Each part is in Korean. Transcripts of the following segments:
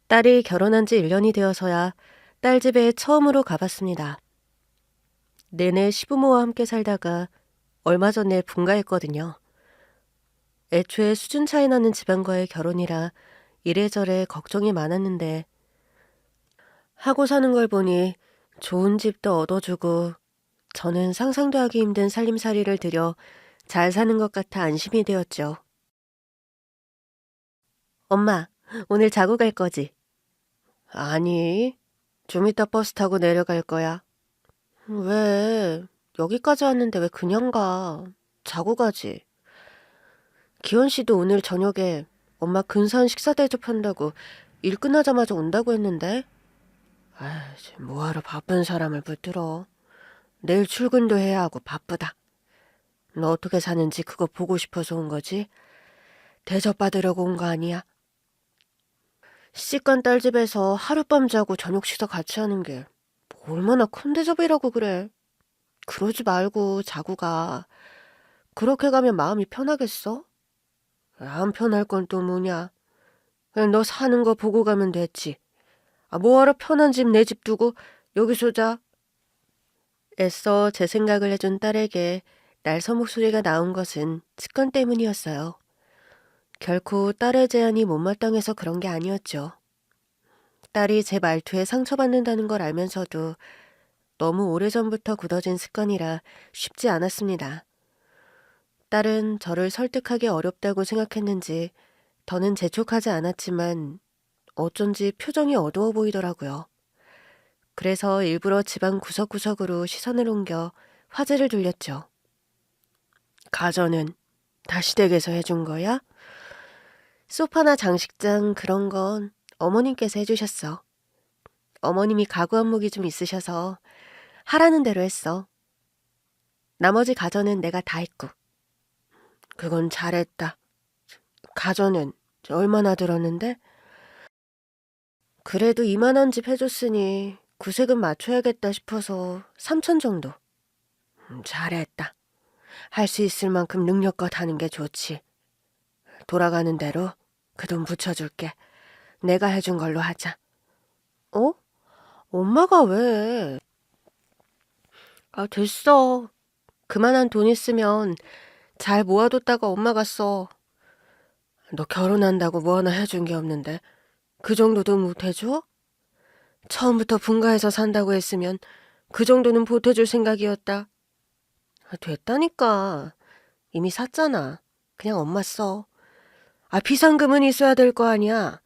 딸이 결혼한 지 1년이 되어서야 딸 집에 처음으로 가봤습니다. 내내 시부모와 함께 살다가 얼마 전에 분가했거든요. 애초에 수준 차이 나는 집안과의 결혼이라 이래저래 걱정이 많았는데 하고 사는 걸 보니 좋은 집도 얻어주고 저는 상상도 하기 힘든 살림살이를 들여 잘 사는 것 같아 안심이 되었죠. 엄마, 오늘 자고 갈 거지? 아니, 좀 이따 버스 타고 내려갈 거야. 왜? 여기까지 왔는데 왜 그냥 가? 자고 가지. 기현 씨도 오늘 저녁에 엄마 근사한 식사 대접한다고 일 끝나자마자 온다고 했는데? 아, 뭐하러 바쁜 사람을 붙들어. 내일 출근도 해야 하고 바쁘다. 너 어떻게 사는지 그거 보고 싶어서 온 거지? 대접받으려고 온 거 아니야? 시집간 딸 집에서 하룻밤 자고 저녁 식사 같이 하는 게 얼마나 큰 대접이라고 그래. 그러지 말고 자고 가. 그렇게 가면 마음이 편하겠어? 안 편할 건 또 뭐냐? 그냥 너 사는 거 보고 가면 됐지. 뭐하러 편한 집 내 집 두고 여기서 자? 애써 제 생각을 해준 딸에게 날서 목소리가 나온 것은 습관 때문이었어요. 결코 딸의 제안이 못마땅해서 그런 게 아니었죠. 딸이 제 말투에 상처받는다는 걸 알면서도 너무 오래전부터 굳어진 습관이라 쉽지 않았습니다. 딸은 저를 설득하기 어렵다고 생각했는지 더는 재촉하지 않았지만 어쩐지 표정이 어두워 보이더라고요. 그래서 일부러 집안 구석구석으로 시선을 옮겨 화제를 돌렸죠. 가전은 다시 댁에서 해준 거야? 소파나 장식장 그런 건 어머님께서 해주셨어. 어머님이 가구 안목이 좀 있으셔서 하라는 대로 했어. 나머지 가전은 내가 다 했고. 그건 잘했다. 가전은 얼마나 들었는데? 그래도 이만한 집 해줬으니 구색은 맞춰야겠다 싶어서 3천 정도. 잘했다. 할 수 있을 만큼 능력껏 하는 게 좋지. 돌아가는 대로 그 돈 붙여줄게. 내가 해준 걸로 하자. 어? 엄마가 왜? 됐어. 그만한 돈 있으면 잘 모아뒀다가 엄마가 써. 너 결혼한다고 뭐 하나 해준 게 없는데 그 정도도 못 해줘? 처음부터 분가해서 산다고 했으면 그 정도는 보태줄 생각이었다. 됐다니까. 이미 샀잖아. 그냥 엄마 써. 비상금은 있어야 될 거 아니야.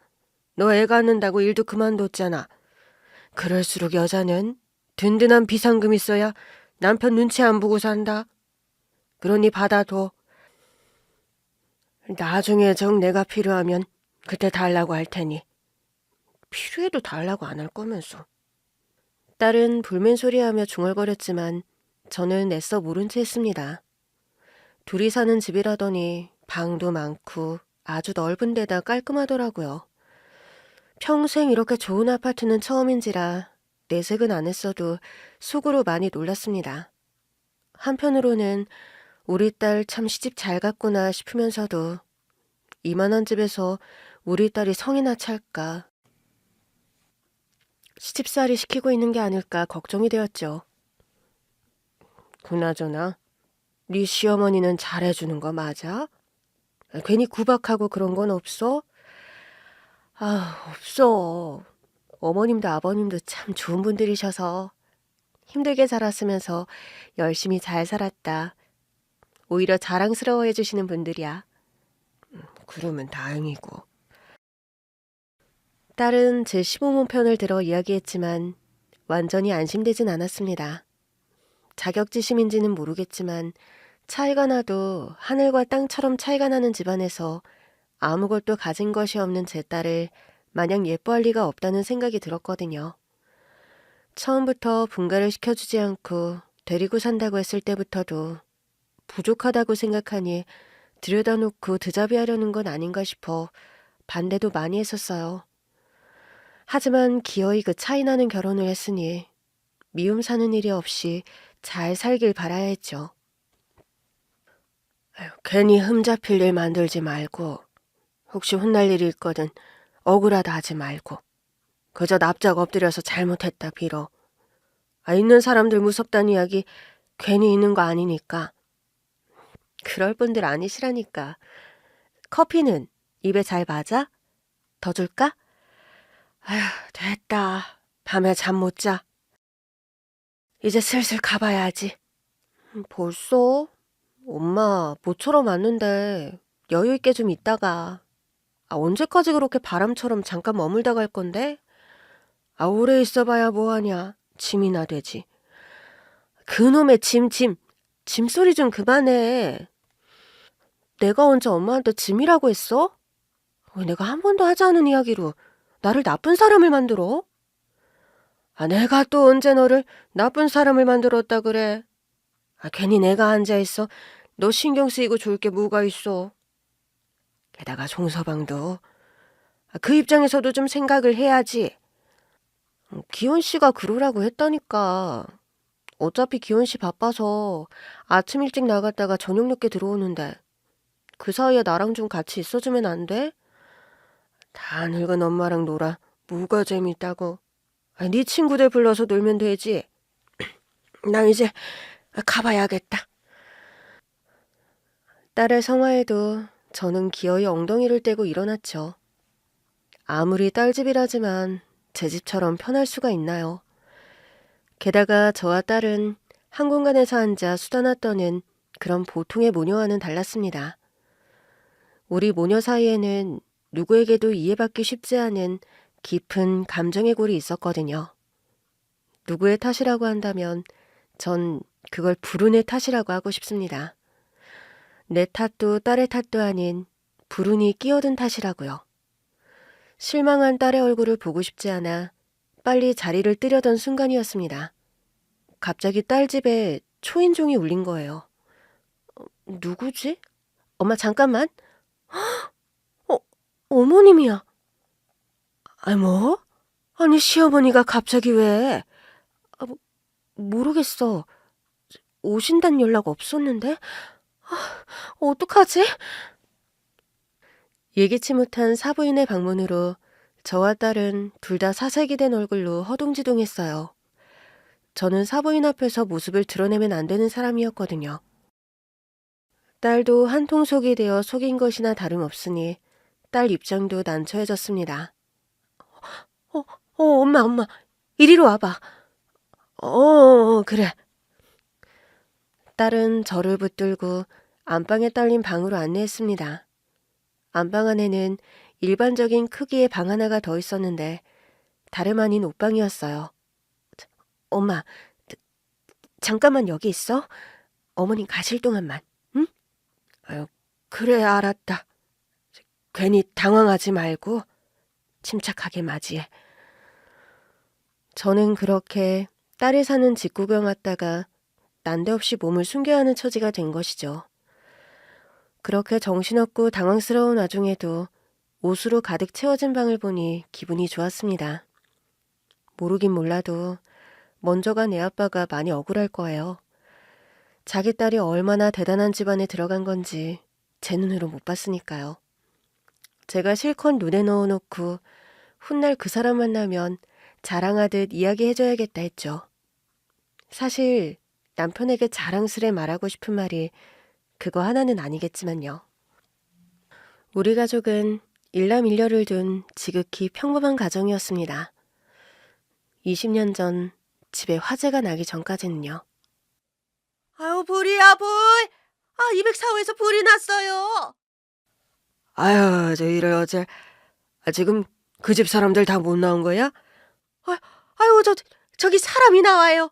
너 애 갖는다고 일도 그만뒀잖아. 그럴수록 여자는 든든한 비상금 있어야 남편 눈치 안 보고 산다. 그러니 받아둬. 나중에 정 내가 필요하면 그때 달라고 할 테니. 필요해도 달라고 안 할 거면서. 딸은 불맨소리하며 중얼거렸지만 저는 애써 모른 채 했습니다. 둘이 사는 집이라더니 방도 많고 아주 넓은 데다 깔끔하더라고요. 평생 이렇게 좋은 아파트는 처음인지라 내색은 안 했어도 속으로 많이 놀랐습니다. 한편으로는 우리 딸 참 시집 잘 갔구나 싶으면서도 이만한 집에서 우리 딸이 성이나 찰까, 시집살이 시키고 있는 게 아닐까 걱정이 되었죠. 그나저나 네 시어머니는 잘해주는 거 맞아? 괜히 구박하고 그런 건 없어? 없어. 어머님도 아버님도 참 좋은 분들이셔서 힘들게 자랐으면서 열심히 잘 살았다. 오히려 자랑스러워해 주시는 분들이야. 그러면 다행이고. 딸은 제 시부모 편을 들어 이야기했지만 완전히 안심되진 않았습니다. 자격지심인지는 모르겠지만 차이가 나도 하늘과 땅처럼 차이가 나는 집안에서 아무것도 가진 것이 없는 제 딸을 마냥 예뻐할 리가 없다는 생각이 들었거든요. 처음부터 분가를 시켜주지 않고 데리고 산다고 했을 때부터도 부족하다고 생각하니 들여다놓고 드자비하려는 건 아닌가 싶어 반대도 많이 했었어요. 하지만 기어이 그 차이 나는 결혼을 했으니 미움 사는 일이 없이 잘 살길 바라야 했죠. 괜히 흠잡힐 일 만들지 말고 혹시 혼날 일이 있거든 억울하다 하지 말고. 그저 납작 엎드려서 잘못했다 빌어. 있는 사람들 무섭다는 이야기 괜히 있는 거 아니니까. 그럴 분들 아니시라니까. 커피는 입에 잘 맞아? 더 줄까? 아휴, 됐다. 밤에 잠 못 자. 이제 슬슬 가봐야지. 벌써? 엄마, 모처럼 왔는데 여유 있게 좀 있다가. 언제까지 그렇게 바람처럼 잠깐 머물다 갈 건데? 오래 있어봐야 뭐하냐. 짐이나 되지. 그놈의 짐소리 좀 그만해. 내가 언제 엄마한테 짐이라고 했어? 왜 내가 한 번도 하지 않은 이야기로 나를 나쁜 사람을 만들어? 내가 또 언제 너를 나쁜 사람을 만들었다 그래? 괜히 내가 앉아있어. 너 신경 쓰이고 좋을 게 뭐가 있어. 게다가 종서방도 그 입장에서도 좀 생각을 해야지. 기훈 씨가 그러라고 했다니까. 어차피 기훈 씨 바빠서 아침 일찍 나갔다가 저녁 늦게 들어오는데 그 사이에 나랑 좀 같이 있어주면 안 돼? 다 늙은 엄마랑 놀아. 뭐가 재밌다고. 네 친구들 불러서 놀면 되지. 나 이제 가봐야겠다. 딸의 성화에도 저는 기어이 엉덩이를 떼고 일어났죠. 아무리 딸집이라지만 제 집처럼 편할 수가 있나요? 게다가 저와 딸은 한 공간에서 앉아 수다나 떠는 그런 보통의 모녀와는 달랐습니다. 우리 모녀 사이에는 누구에게도 이해받기 쉽지 않은 깊은 감정의 골이 있었거든요. 누구의 탓이라고 한다면 전 그걸 불운의 탓이라고 하고 싶습니다. 내 탓도 딸의 탓도 아닌 불운이 끼어든 탓이라고요. 실망한 딸의 얼굴을 보고 싶지 않아 빨리 자리를 뜨려던 순간이었습니다. 갑자기 딸 집에 초인종이 울린 거예요. 누구지? 엄마 잠깐만. 어머님이야. 뭐? 아니 시어머니가 갑자기 왜? 모르겠어. 오신다는 연락 없었는데? 어떡하지? 예기치 못한 사부인의 방문으로 저와 딸은 둘 다 사색이 된 얼굴로 허둥지둥했어요. 저는 사부인 앞에서 모습을 드러내면 안 되는 사람이었거든요. 딸도 한통속이 되어 속인 것이나 다름없으니 딸 입장도 난처해졌습니다. 엄마, 이리로 와봐. 그래. 딸은 저를 붙들고 안방에 딸린 방으로 안내했습니다. 안방 안에는 일반적인 크기의 방 하나가 더 있었는데 다름 아닌 옷방이었어요. 엄마, 잠깐만 여기 있어. 어머님 가실 동안만, 응? 그래, 알았다. 괜히 당황하지 말고 침착하게 맞이해. 저는 그렇게 딸이 사는 집 구경 왔다가 난데없이 몸을 숨겨야 하는 처지가 된 것이죠. 그렇게 정신없고 당황스러운 와중에도 옷으로 가득 채워진 방을 보니 기분이 좋았습니다. 모르긴 몰라도 먼저가 내 아빠가 많이 억울할 거예요. 자기 딸이 얼마나 대단한 집안에 들어간 건지 제 눈으로 못 봤으니까요. 제가 실컷 눈에 넣어놓고 훗날 그 사람 만나면 자랑하듯 이야기해줘야겠다 했죠. 사실 남편에게 자랑스레 말하고 싶은 말이 그거 하나는 아니겠지만요. 우리 가족은 일남일녀를 둔 지극히 평범한 가정이었습니다. 20년 전 집에 화재가 나기 전까지는요. 불이야, 불! 204호에서 불이 났어요. 저 이래 어제. 지금 그 집 사람들 다 못 나온 거야? 저기 사람이 나와요.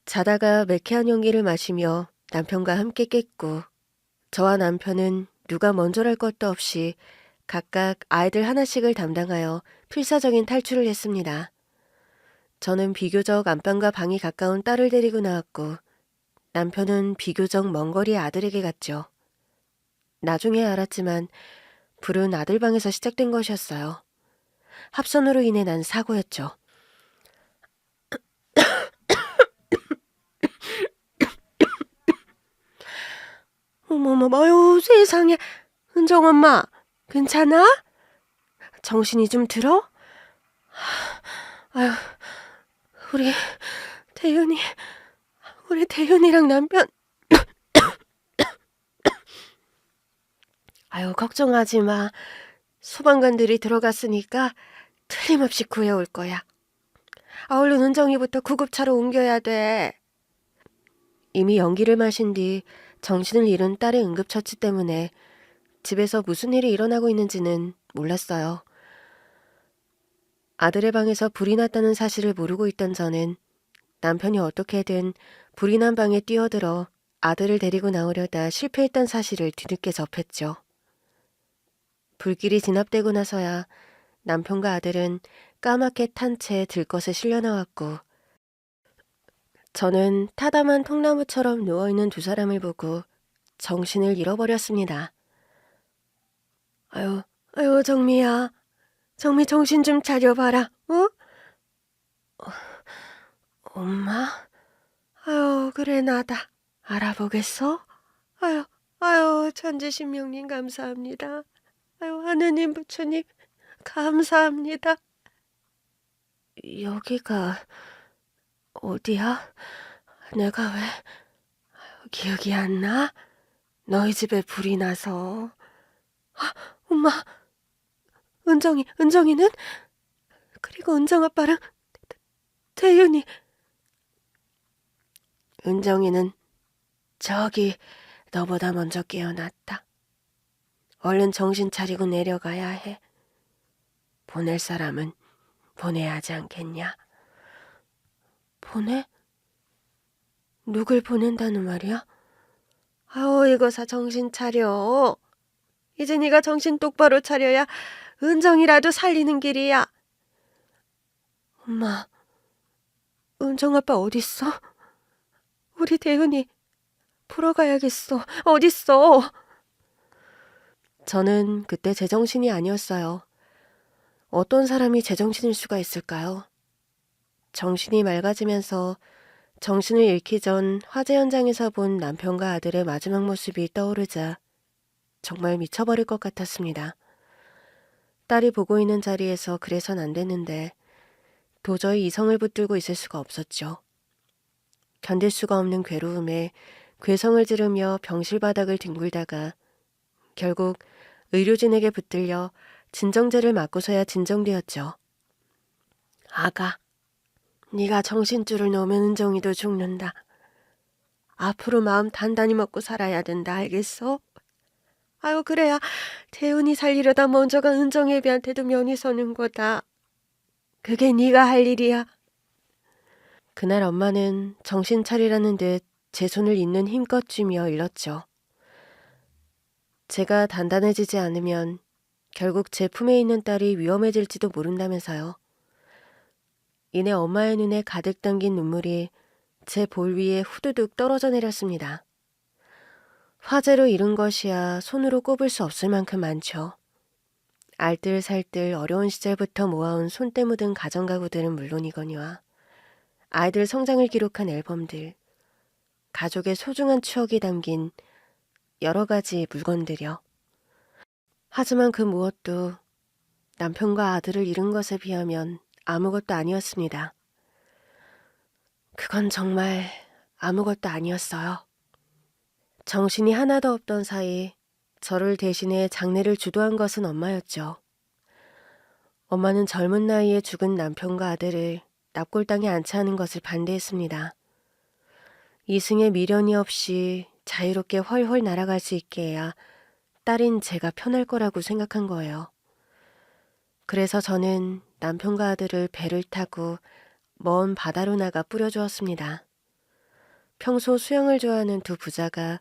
자다가 매캐한 연기를 마시며 남편과 함께 깼고 저와 남편은 누가 먼저랄 것도 없이 각각 아이들 하나씩을 담당하여 필사적인 탈출을 했습니다. 저는 비교적 안방과 방이 가까운 딸을 데리고 나왔고 남편은 비교적 먼 거리의 아들에게 갔죠. 나중에 알았지만 불은 아들 방에서 시작된 것이었어요. 합선으로 인해 난 사고였죠. 어머머, 세상에. 은정엄마, 괜찮아? 정신이 좀 들어? 아유, 우리 대윤이, 우리 대윤이랑 남편. 아유, 걱정하지 마. 소방관들이 들어갔으니까 틀림없이 구해올 거야. 얼른 은정이부터 구급차로 옮겨야 돼. 이미 연기를 마신 뒤 정신을 잃은 딸의 응급처치 때문에 집에서 무슨 일이 일어나고 있는지는 몰랐어요. 아들의 방에서 불이 났다는 사실을 모르고 있던 저는 남편이 어떻게든 불이 난 방에 뛰어들어 아들을 데리고 나오려다 실패했던 사실을 뒤늦게 접했죠. 불길이 진압되고 나서야 남편과 아들은 까맣게 탄 채 들것에 실려 나왔고, 저는 타담한 통나무처럼 누워있는 두 사람을 보고 정신을 잃어버렸습니다. 아유, 아유, 정미야. 정미 정신 좀 차려봐라, 어? 엄마? 아유, 그래, 나다. 알아보겠어? 아유, 아유, 천지신명님 감사합니다. 아유, 하느님 부처님 감사합니다. 여기가 어디야? 내가 왜 기억이 안 나? 너희 집에 불이 나서. 아, 엄마, 은정이는? 그리고 은정 아빠랑 태윤이. 은정이는 저기 너보다 먼저 깨어났다. 얼른 정신 차리고 내려가야 해. 보낼 사람은 보내야 하지 않겠냐? 보내? 누굴 보낸다는 말이야? 아우, 이거사 정신 차려. 이제 네가 정신 똑바로 차려야 은정이라도 살리는 길이야. 엄마, 은정 아빠 어딨어? 우리 대은이 보러 가야겠어. 어딨어? 저는 그때 제정신이 아니었어요. 어떤 사람이 제정신일 수가 있을까요? 정신이 맑아지면서 정신을 잃기 전 화재 현장에서 본 남편과 아들의 마지막 모습이 떠오르자 정말 미쳐버릴 것 같았습니다. 딸이 보고 있는 자리에서 그래선 안 됐는데 도저히 이성을 붙들고 있을 수가 없었죠. 견딜 수가 없는 괴로움에 괴성을 지르며 병실 바닥을 뒹굴다가 결국 의료진에게 붙들려 진정제를 맞고서야 진정되었죠. 아가, 네가 정신줄을 놓으면 은정이도 죽는다. 앞으로 마음 단단히 먹고 살아야 된다, 알겠어? 아유, 그래야 태훈이 살리려다 먼저가 은정애비한테도 면이 서는 거다. 그게 네가 할 일이야. 그날 엄마는 정신 차리라는 듯 제 손을 있는 힘껏 쥐며 일렀죠. 제가 단단해지지 않으면 결국 제 품에 있는 딸이 위험해질지도 모른다면서요. 이내 엄마의 눈에 가득 담긴 눈물이 제 볼 위에 후두둑 떨어져 내렸습니다. 화재로 잃은 것이야 손으로 꼽을 수 없을 만큼 많죠. 알뜰살뜰 어려운 시절부터 모아온 손때 묻은 가정가구들은 물론이거니와 아이들 성장을 기록한 앨범들, 가족의 소중한 추억이 담긴 여러 가지 물건들이요. 하지만 그 무엇도 남편과 아들을 잃은 것에 비하면 아무것도 아니었습니다. 그건 정말 아무것도 아니었어요. 정신이 하나도 없던 사이 저를 대신해 장례를 주도한 것은 엄마였죠. 엄마는 젊은 나이에 죽은 남편과 아들을 납골당에 안치하는 것을 반대했습니다. 이승에 미련이 없이 자유롭게 훨훨 날아갈 수 있게 해야 딸인 제가 편할 거라고 생각한 거예요. 그래서 저는 남편과 아들을 배를 타고 먼 바다로 나가 뿌려주었습니다. 평소 수영을 좋아하는 두 부자가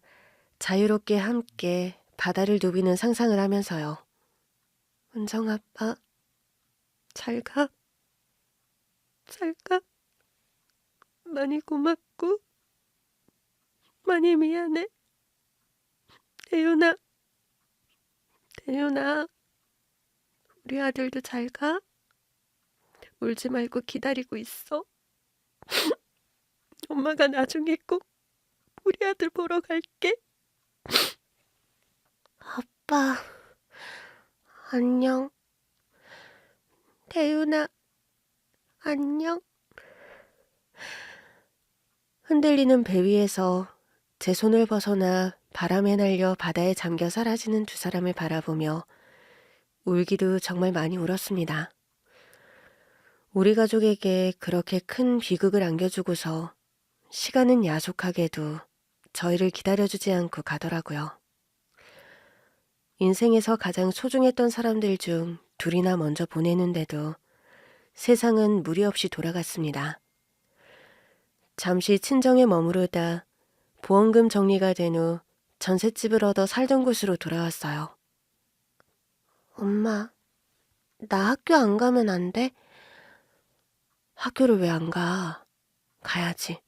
자유롭게 함께 바다를 누비는 상상을 하면서요. 은정 아빠, 잘 가. 잘 가. 많이 고맙고 많이 미안해. 대윤아, 대윤아, 우리 아들도 잘 가. 울지 말고 기다리고 있어. 엄마가 나중에 꼭 우리 아들 보러 갈게. 아빠, 안녕. 대윤아, 안녕? 흔들리는 배 위에서 제 손을 벗어나 바람에 날려 바다에 잠겨 사라지는 두 사람을 바라보며 울기도 정말 많이 울었습니다. 우리 가족에게 그렇게 큰 비극을 안겨주고서 시간은 야속하게도 저희를 기다려주지 않고 가더라고요. 인생에서 가장 소중했던 사람들 중 둘이나 먼저 보내는데도 세상은 무리 없이 돌아갔습니다. 잠시 친정에 머무르다 보험금 정리가 된 후 전셋집을 얻어 살던 곳으로 돌아왔어요. 엄마, 나 학교 안 가면 안 돼? 학교를 왜 안 가? 가야지.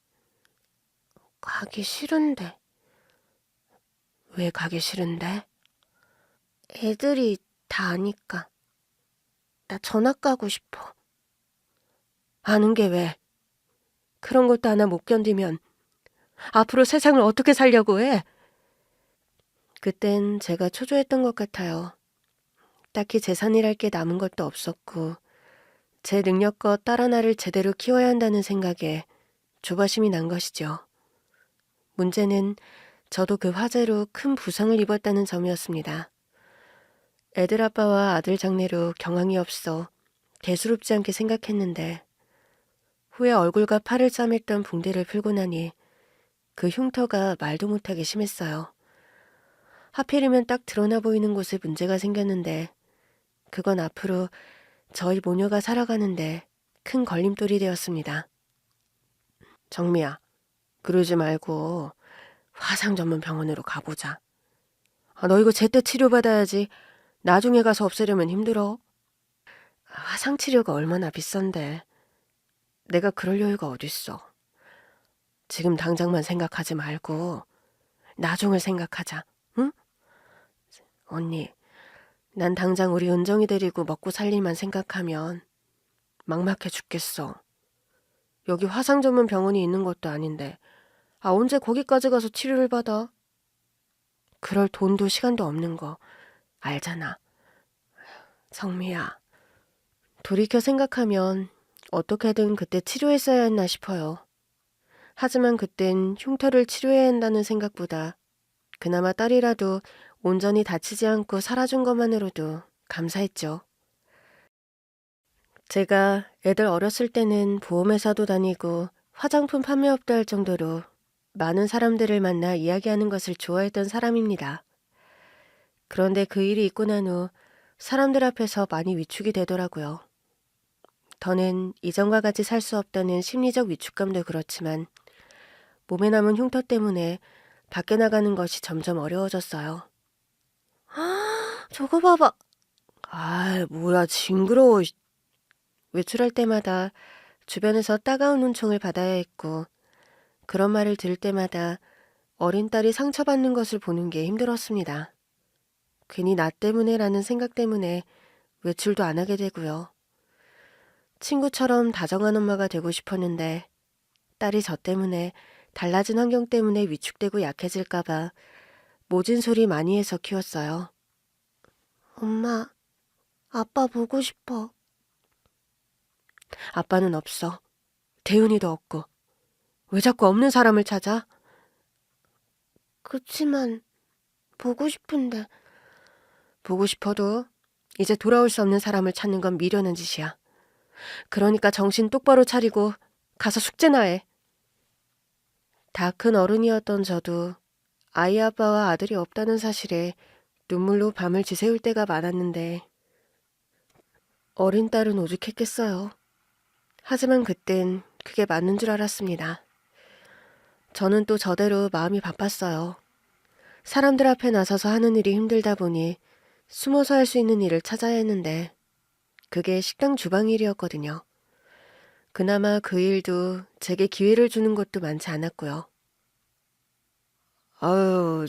가기 싫은데. 왜 가기 싫은데? 애들이 다 아니까. 나 전학 가고 싶어. 아는 게 왜? 그런 것도 하나 못 견디면 앞으로 세상을 어떻게 살려고 해? 그땐 제가 초조했던 것 같아요. 딱히 재산이랄 게 남은 것도 없었고 제 능력껏 딸 하나를 제대로 키워야 한다는 생각에 조바심이 난 것이죠. 문제는 저도 그 화재로 큰 부상을 입었다는 점이었습니다. 애들 아빠와 아들 장래로 경황이 없어 대수롭지 않게 생각했는데 후에 얼굴과 팔을 싸맸던 붕대를 풀고 나니 그 흉터가 말도 못하게 심했어요. 하필이면 딱 드러나 보이는 곳에 문제가 생겼는데 그건 앞으로 저희 모녀가 살아가는데 큰 걸림돌이 되었습니다. 정미야, 그러지 말고 화상 전문 병원으로 가보자. 너 이거 제때 치료받아야지. 나중에 가서 없애려면 힘들어. 화상 치료가 얼마나 비싼데. 내가 그럴 여유가 어딨어. 지금 당장만 생각하지 말고 나중을 생각하자. 응? 언니, 난 당장 우리 은정이 데리고 먹고 살 일만 생각하면 막막해 죽겠어. 여기 화상 전문 병원이 있는 것도 아닌데 언제 거기까지 가서 치료를 받아? 그럴 돈도 시간도 없는 거 알잖아. 성미야, 돌이켜 생각하면 어떻게든 그때 치료했어야 했나 싶어요. 하지만 그땐 흉터를 치료해야 한다는 생각보다 그나마 딸이라도 온전히 다치지 않고 살아준 것만으로도 감사했죠. 제가 애들 어렸을 때는 보험회사도 다니고 화장품 판매업도 할 정도로 많은 사람들을 만나 이야기하는 것을 좋아했던 사람입니다. 그런데 그 일이 있고 난 후 사람들 앞에서 많이 위축이 되더라고요. 더는 이전과 같이 살 수 없다는 심리적 위축감도 그렇지만 몸에 남은 흉터 때문에 밖에 나가는 것이 점점 어려워졌어요. 저거 봐봐. 뭐야 징그러워. 외출할 때마다 주변에서 따가운 눈총을 받아야 했고 그런 말을 들을 때마다 어린 딸이 상처받는 것을 보는 게 힘들었습니다. 괜히 나 때문에라는 생각 때문에 외출도 안 하게 되고요. 친구처럼 다정한 엄마가 되고 싶었는데 딸이 저 때문에 달라진 환경 때문에 위축되고 약해질까봐 모진 소리 많이 해서 키웠어요. 엄마, 아빠 보고 싶어. 아빠는 없어. 대윤이도 없고. 왜 자꾸 없는 사람을 찾아? 그치만 보고 싶은데. 보고 싶어도 이제 돌아올 수 없는 사람을 찾는 건 미련한 짓이야. 그러니까 정신 똑바로 차리고 가서 숙제나 해. 다 큰 어른이었던 저도 아이 아빠와 아들이 없다는 사실에 눈물로 밤을 지새울 때가 많았는데 어린 딸은 오죽했겠어요. 하지만 그땐 그게 맞는 줄 알았습니다. 저는 또 저대로 마음이 바빴어요. 사람들 앞에 나서서 하는 일이 힘들다 보니 숨어서 할 수 있는 일을 찾아야 했는데 그게 식당 주방 일이었거든요. 그나마 그 일도 제게 기회를 주는 것도 많지 않았고요.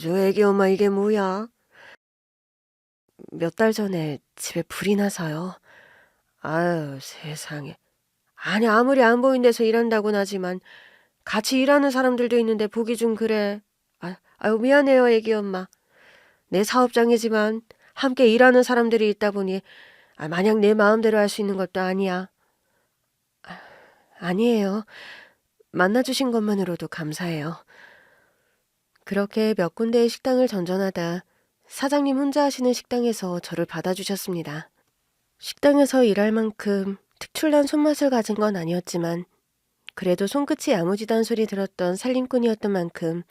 저 애기 엄마 이게 뭐야? 몇 달 전에 집에 불이 나서요. 세상에. 아니 아무리 안 보인 데서 일한다고는 하지만 같이 일하는 사람들도 있는데 보기 좀 그래. 미안해요 애기 엄마. 내 사업장이지만 함께 일하는 사람들이 있다 보니 마냥 내 마음대로 할 수 있는 것도 아니야. 아니에요. 만나주신 것만으로도 감사해요. 그렇게 몇 군데의 식당을 전전하다 사장님 혼자 하시는 식당에서 저를 받아주셨습니다. 식당에서 일할 만큼 특출난 손맛을 가진 건 아니었지만 그래도 손끝이 야무지다는 소리 들었던 살림꾼이었던 만큼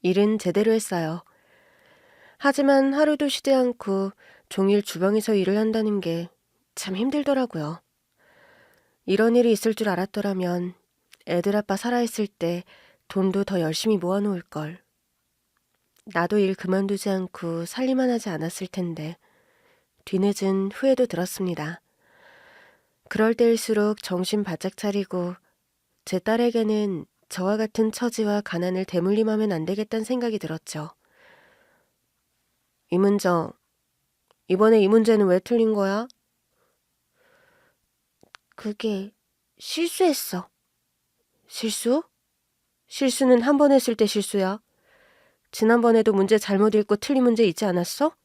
일은 제대로 했어요. 하지만 하루도 쉬지 않고 종일 주방에서 일을 한다는 게 참 힘들더라고요. 이런 일이 있을 줄 알았더라면 애들 아빠 살아있을 때 돈도 더 열심히 모아놓을 걸. 나도 일 그만두지 않고 살림만 하지 않았을 텐데 뒤늦은 후회도 들었습니다. 그럴 때일수록 정신 바짝 차리고 제 딸에게는 저와 같은 처지와 가난을 대물림하면 안 되겠다는 생각이 들었죠. 이문정, 이번에 이 문제는 왜 틀린 거야? 그게 실수했어. 실수? 실수는 한 번 했을 때 실수야. 지난번에도 문제 잘못 읽고 틀린 문제 있지 않았어?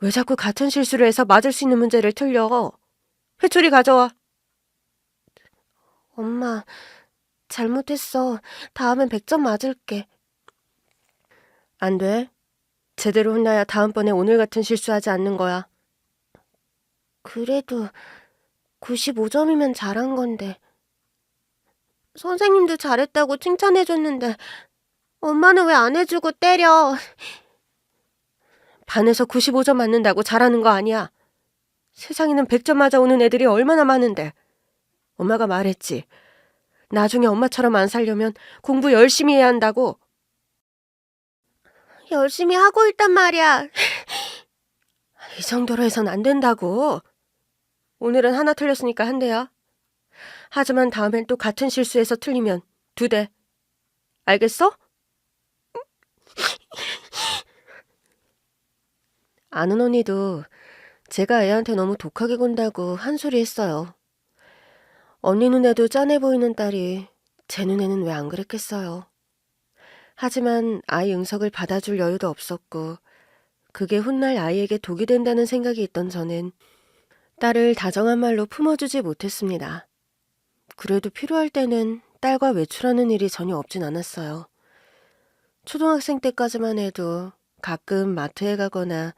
왜 자꾸 같은 실수를 해서 맞을 수 있는 문제를 틀려? 회초리 가져와. 엄마, 잘못했어. 다음엔 100점 맞을게. 안 돼. 제대로 혼나야 다음번에 오늘 같은 실수하지 않는 거야. 그래도 95점이면 잘한 건데. 선생님도 잘했다고 칭찬해줬는데 엄마는 왜 안 해주고 때려. 반에서 95점 맞는다고 잘하는 거 아니야. 세상에는 100점 맞아오는 애들이 얼마나 많은데. 엄마가 말했지. 나중에 엄마처럼 안 살려면 공부 열심히 해야 한다고. 열심히 하고 있단 말이야. 이 정도로 해선 안 된다고. 오늘은 하나 틀렸으니까 한 대야. 하지만 다음엔 또 같은 실수해서 틀리면 2대. 알겠어? 아는 언니도 제가 애한테 너무 독하게 군다고 한 소리 했어요. 언니 눈에도 짠해 보이는 딸이 제 눈에는 왜 안 그랬겠어요. 하지만 아이 응석을 받아줄 여유도 없었고 그게 훗날 아이에게 독이 된다는 생각이 있던 저는 딸을 다정한 말로 품어주지 못했습니다. 그래도 필요할 때는 딸과 외출하는 일이 전혀 없진 않았어요. 초등학생 때까지만 해도 가끔 마트에 가거나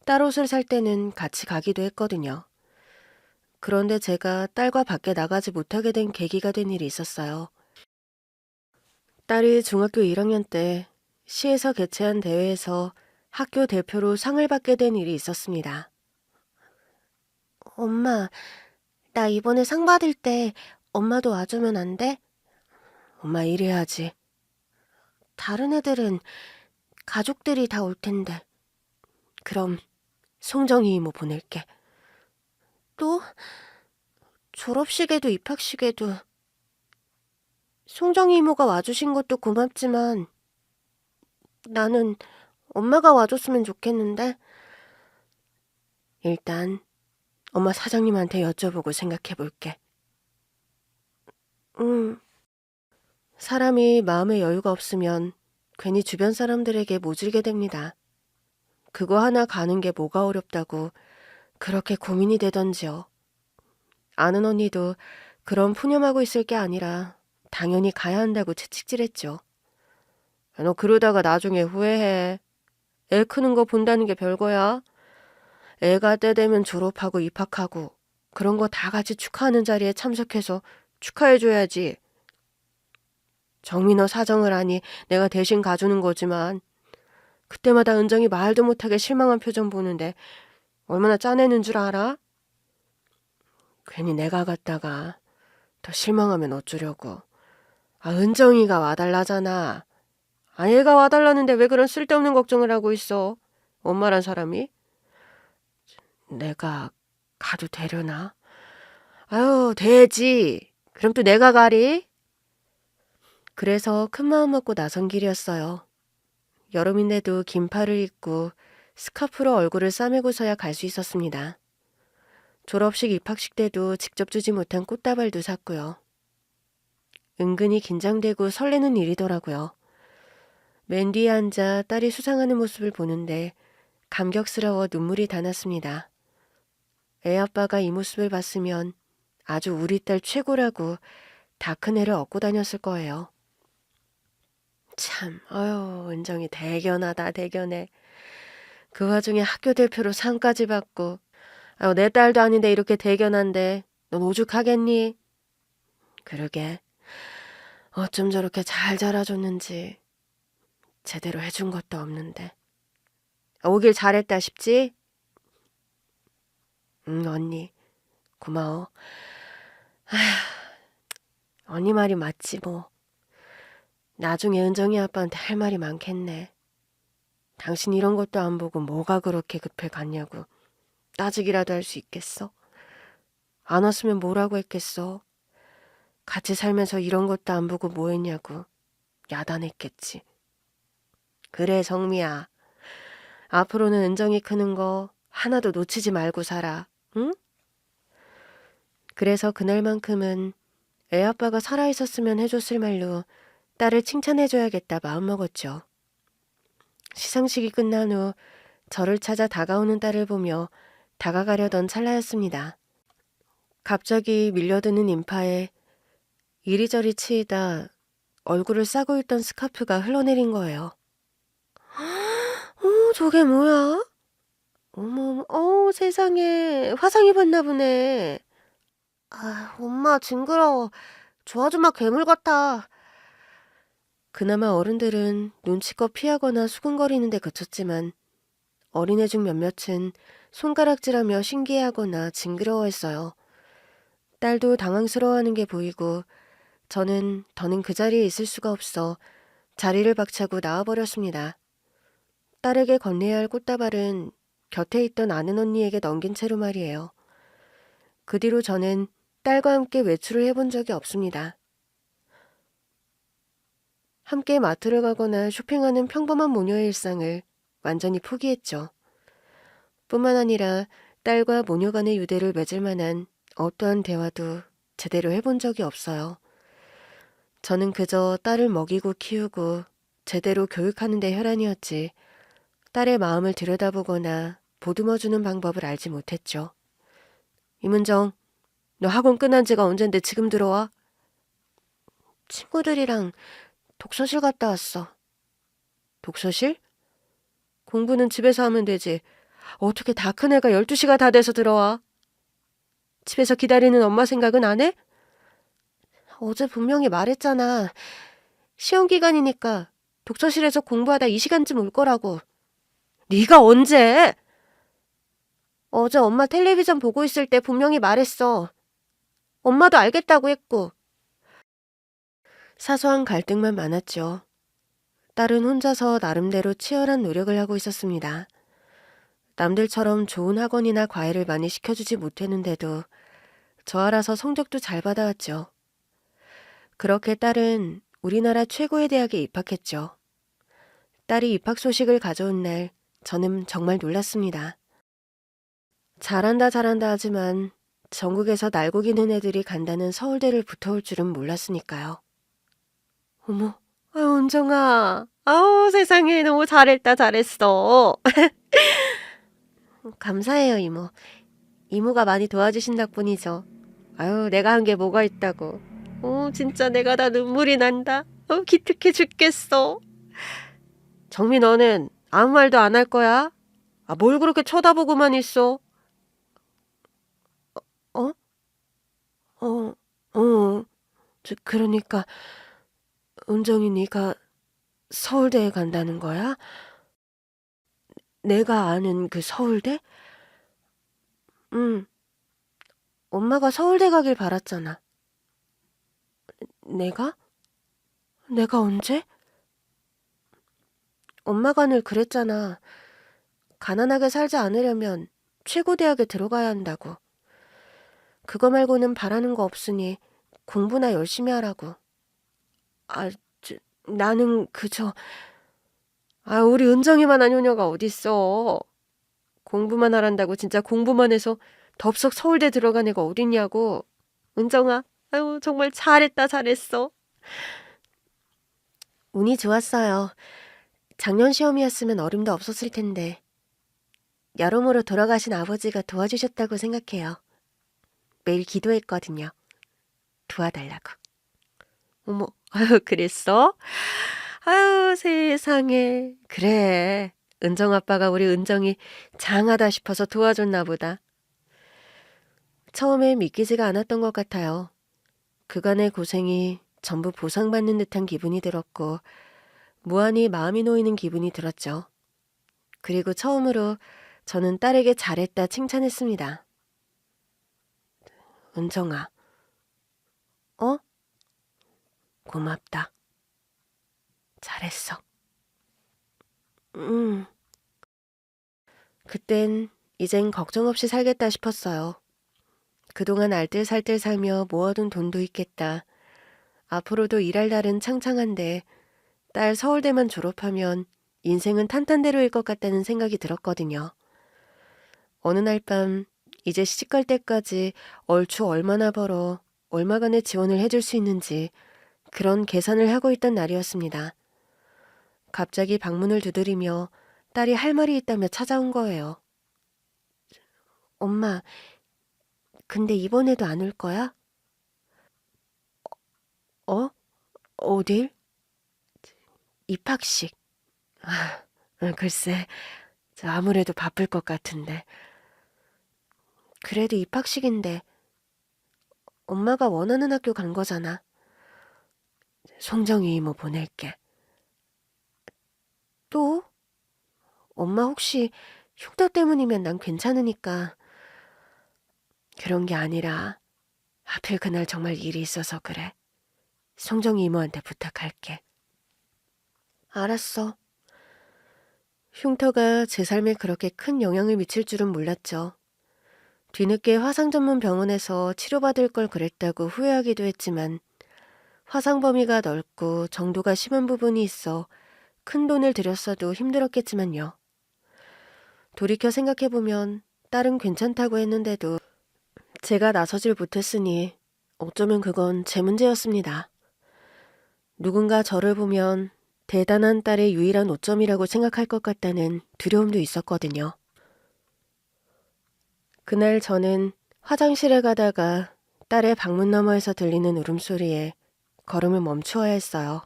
딸 옷을 살 때는 같이 가기도 했거든요. 그런데 제가 딸과 밖에 나가지 못하게 된 계기가 된 일이 있었어요. 딸이 중학교 1학년 때 시에서 개최한 대회에서 학교 대표로 상을 받게 된 일이 있었습니다. 엄마, 나 이번에 상 받을 때 엄마도 와주면 안 돼? 엄마 일해야지. 다른 애들은 가족들이 다 올 텐데. 그럼 송정이 이모 보낼게. 또? 졸업식에도 입학식에도 송정이 이모가 와주신 것도 고맙지만 나는 엄마가 와줬으면 좋겠는데. 일단 엄마 사장님한테 여쭤보고 생각해볼게. 사람이 마음의 여유가 없으면 괜히 주변 사람들에게 모질게 됩니다. 그거 하나 가는 게 뭐가 어렵다고 그렇게 고민이 되던지요. 아는 언니도 그런 푸념하고 있을 게 아니라 당연히 가야 한다고 채찍질했죠. 너 그러다가 나중에 후회해. 애 크는 거 본다는 게 별거야. 애가 때 되면 졸업하고 입학하고 그런 거 다 같이 축하하는 자리에 참석해서 축하해줘야지. 정민호 사정을 하니 내가 대신 가주는 거지만 그때마다 은정이 말도 못하게 실망한 표정 보는데 얼마나 짜내는 줄 알아? 괜히 내가 갔다가 더 실망하면 어쩌려고. 은정이가 와달라잖아. 얘가 와달라는데 왜 그런 쓸데없는 걱정을 하고 있어? 엄마란 사람이? 내가 가도 되려나? 아유, 되지. 그럼 또 내가 가리? 그래서 큰 마음 먹고 나선 길이었어요. 여름인데도 긴팔을 입고 스카프로 얼굴을 싸매고서야 갈 수 있었습니다. 졸업식 입학식 때도 직접 주지 못한 꽃다발도 샀고요. 은근히 긴장되고 설레는 일이더라고요. 맨 뒤에 앉아 딸이 수상하는 모습을 보는데 감격스러워 눈물이 다 났습니다. 애 아빠가 이 모습을 봤으면 아주 우리 딸 최고라고 다 큰 애를 업고 다녔을 거예요. 참, 은정이 대견하다, 대견해. 그 와중에 학교 대표로 상까지 받고, 내 딸도 아닌데 이렇게 대견한데, 넌 오죽하겠니? 그러게, 어쩜 저렇게 잘 자라줬는지, 제대로 해준 것도 없는데. 오길 잘했다 싶지? 응, 언니, 고마워. 언니 말이 맞지, 뭐. 나중에 은정이 아빠한테 할 말이 많겠네. 당신 이런 것도 안 보고 뭐가 그렇게 급해 갔냐고 따지기라도 할 수 있겠어? 안 왔으면 뭐라고 했겠어? 같이 살면서 이런 것도 안 보고 뭐 했냐고 야단했겠지. 그래, 정미야. 앞으로는 은정이 크는 거 하나도 놓치지 말고 살아. 응? 그래서 그날만큼은 애 아빠가 살아있었으면 해줬을 말로 딸을 칭찬해줘야겠다 마음먹었죠. 시상식이 끝난 후 저를 찾아 다가오는 딸을 보며 다가가려던 찰나였습니다. 갑자기 밀려드는 인파에 이리저리 치이다 얼굴을 싸고 있던 스카프가 흘러내린 거예요. 저게 뭐야? 어머, 세상에 화상 입었나 보네. 엄마 징그러워. 저 아줌마 괴물 같아. 그나마 어른들은 눈치껏 피하거나 수근거리는 데 그쳤지만 어린애 중 몇몇은 손가락질하며 신기해하거나 징그러워했어요. 딸도 당황스러워하는 게 보이고 저는 더는 그 자리에 있을 수가 없어 자리를 박차고 나와버렸습니다. 딸에게 건네야 할 꽃다발은 곁에 있던 아는 언니에게 넘긴 채로 말이에요. 그 뒤로 저는 딸과 함께 외출을 해본 적이 없습니다. 함께 마트를 가거나 쇼핑하는 평범한 모녀의 일상을 완전히 포기했죠. 뿐만 아니라 딸과 모녀 간의 유대를 맺을 만한 어떠한 대화도 제대로 해본 적이 없어요. 저는 그저 딸을 먹이고 키우고 제대로 교육하는 데 혈안이었지 딸의 마음을 들여다보거나 보듬어주는 방법을 알지 못했죠. 임은정, 너 학원 끝난 지가 언젠데 지금 들어와? 친구들이랑 독서실 갔다 왔어. 독서실? 공부는 집에서 하면 되지. 어떻게 다 큰 애가 12시가 다 돼서 들어와? 집에서 기다리는 엄마 생각은 안 해? 어제 분명히 말했잖아. 시험 기간이니까 독서실에서 공부하다 이 시간쯤 올 거라고. 네가 언제? 어제 엄마 텔레비전 보고 있을 때 분명히 말했어. 엄마도 알겠다고 했고. 사소한 갈등만 많았죠. 딸은 혼자서 나름대로 치열한 노력을 하고 있었습니다. 남들처럼 좋은 학원이나 과외를 많이 시켜주지 못했는데도 저 알아서 성적도 잘 받아왔죠. 그렇게 딸은 우리나라 최고의 대학에 입학했죠. 딸이 입학 소식을 가져온 날 저는 정말 놀랐습니다. 잘한다 잘한다 하지만 전국에서 날고 기는 애들이 간다는 서울대를 붙어올 줄은 몰랐으니까요. 어머, 은정아. 세상에 너무 잘했다 잘했어. 감사해요, 이모. 이모가 많이 도와주신 덕분이죠. 내가 한 게 뭐가 있다고. 진짜 내가 다 눈물이 난다. 기특해 죽겠어. 정미 너는 아무 말도 안 할 거야? 뭘 그렇게 쳐다보고만 있어? 어? 어, 어. 그러니까 은정이 네가 서울대에 간다는 거야? 내가 아는 그 서울대? 응. 엄마가 서울대 가길 바랐잖아. 내가? 내가 언제? 엄마가 늘 그랬잖아. 가난하게 살지 않으려면 최고 대학에 들어가야 한다고. 그거 말고는 바라는 거 없으니 공부나 열심히 하라고. 나는 그저... 우리 은정이만한 효녀가 어딨어. 공부만 하란다고 진짜 공부만 해서 덥석 서울대 들어간 애가 어딨냐고. 은정아, 정말 잘했다 잘했어. 운이 좋았어요. 작년 시험이었으면 어림도 없었을 텐데. 여러모로 돌아가신 아버지가 도와주셨다고 생각해요. 매일 기도했거든요. 도와달라고. 어머, 아유, 그랬어? 아유, 세상에. 그래. 은정 아빠가 우리 은정이 장하다 싶어서 도와줬나 보다. 처음에 믿기지가 않았던 것 같아요. 그간의 고생이 전부 보상받는 듯한 기분이 들었고, 무한히 마음이 놓이는 기분이 들었죠. 그리고 처음으로 저는 딸에게 잘했다 칭찬했습니다. 은정아, 어? 고맙다. 잘했어. 음. 그땐 이젠 걱정 없이 살겠다 싶었어요. 그동안 알뜰살뜰 살며 모아둔 돈도 있겠다. 앞으로도 일할 날은 창창한데 딸 서울대만 졸업하면 인생은 탄탄대로일 것 같다는 생각이 들었거든요. 어느 날 밤 이제 시집갈 때까지 얼추 얼마나 벌어 얼마간의 지원을 해줄 수 있는지 그런 계산을 하고 있던 날이었습니다. 갑자기 방문을 두드리며 딸이 할 말이 있다며 찾아온 거예요. 엄마, 근데 이번에도 안 올 거야? 어? 어딜? 입학식. 아, 글쎄, 아무래도 바쁠 것 같은데. 그래도 입학식인데 엄마가 원하는 학교 간 거잖아. 송정이 이모 보낼게. 또? 엄마 혹시 흉터 때문이면 난 괜찮으니까. 그런 게 아니라 하필 그날 정말 일이 있어서 그래. 송정이 이모한테 부탁할게. 알았어. 흉터가 제 삶에 그렇게 큰 영향을 미칠 줄은 몰랐죠. 뒤늦게 화상 전문 병원에서 치료받을 걸 그랬다고 후회하기도 했지만 화상 범위가 넓고 정도가 심한 부분이 있어 큰 돈을 들였어도 힘들었겠지만요. 돌이켜 생각해보면 딸은 괜찮다고 했는데도 제가 나서질 못했으니 어쩌면 그건 제 문제였습니다. 누군가 저를 보면 대단한 딸의 유일한 오점이라고 생각할 것 같다는 두려움도 있었거든요. 그날 저는 화장실에 가다가 딸의 방문 너머에서 들리는 울음소리에 걸음을 멈추어야 했어요.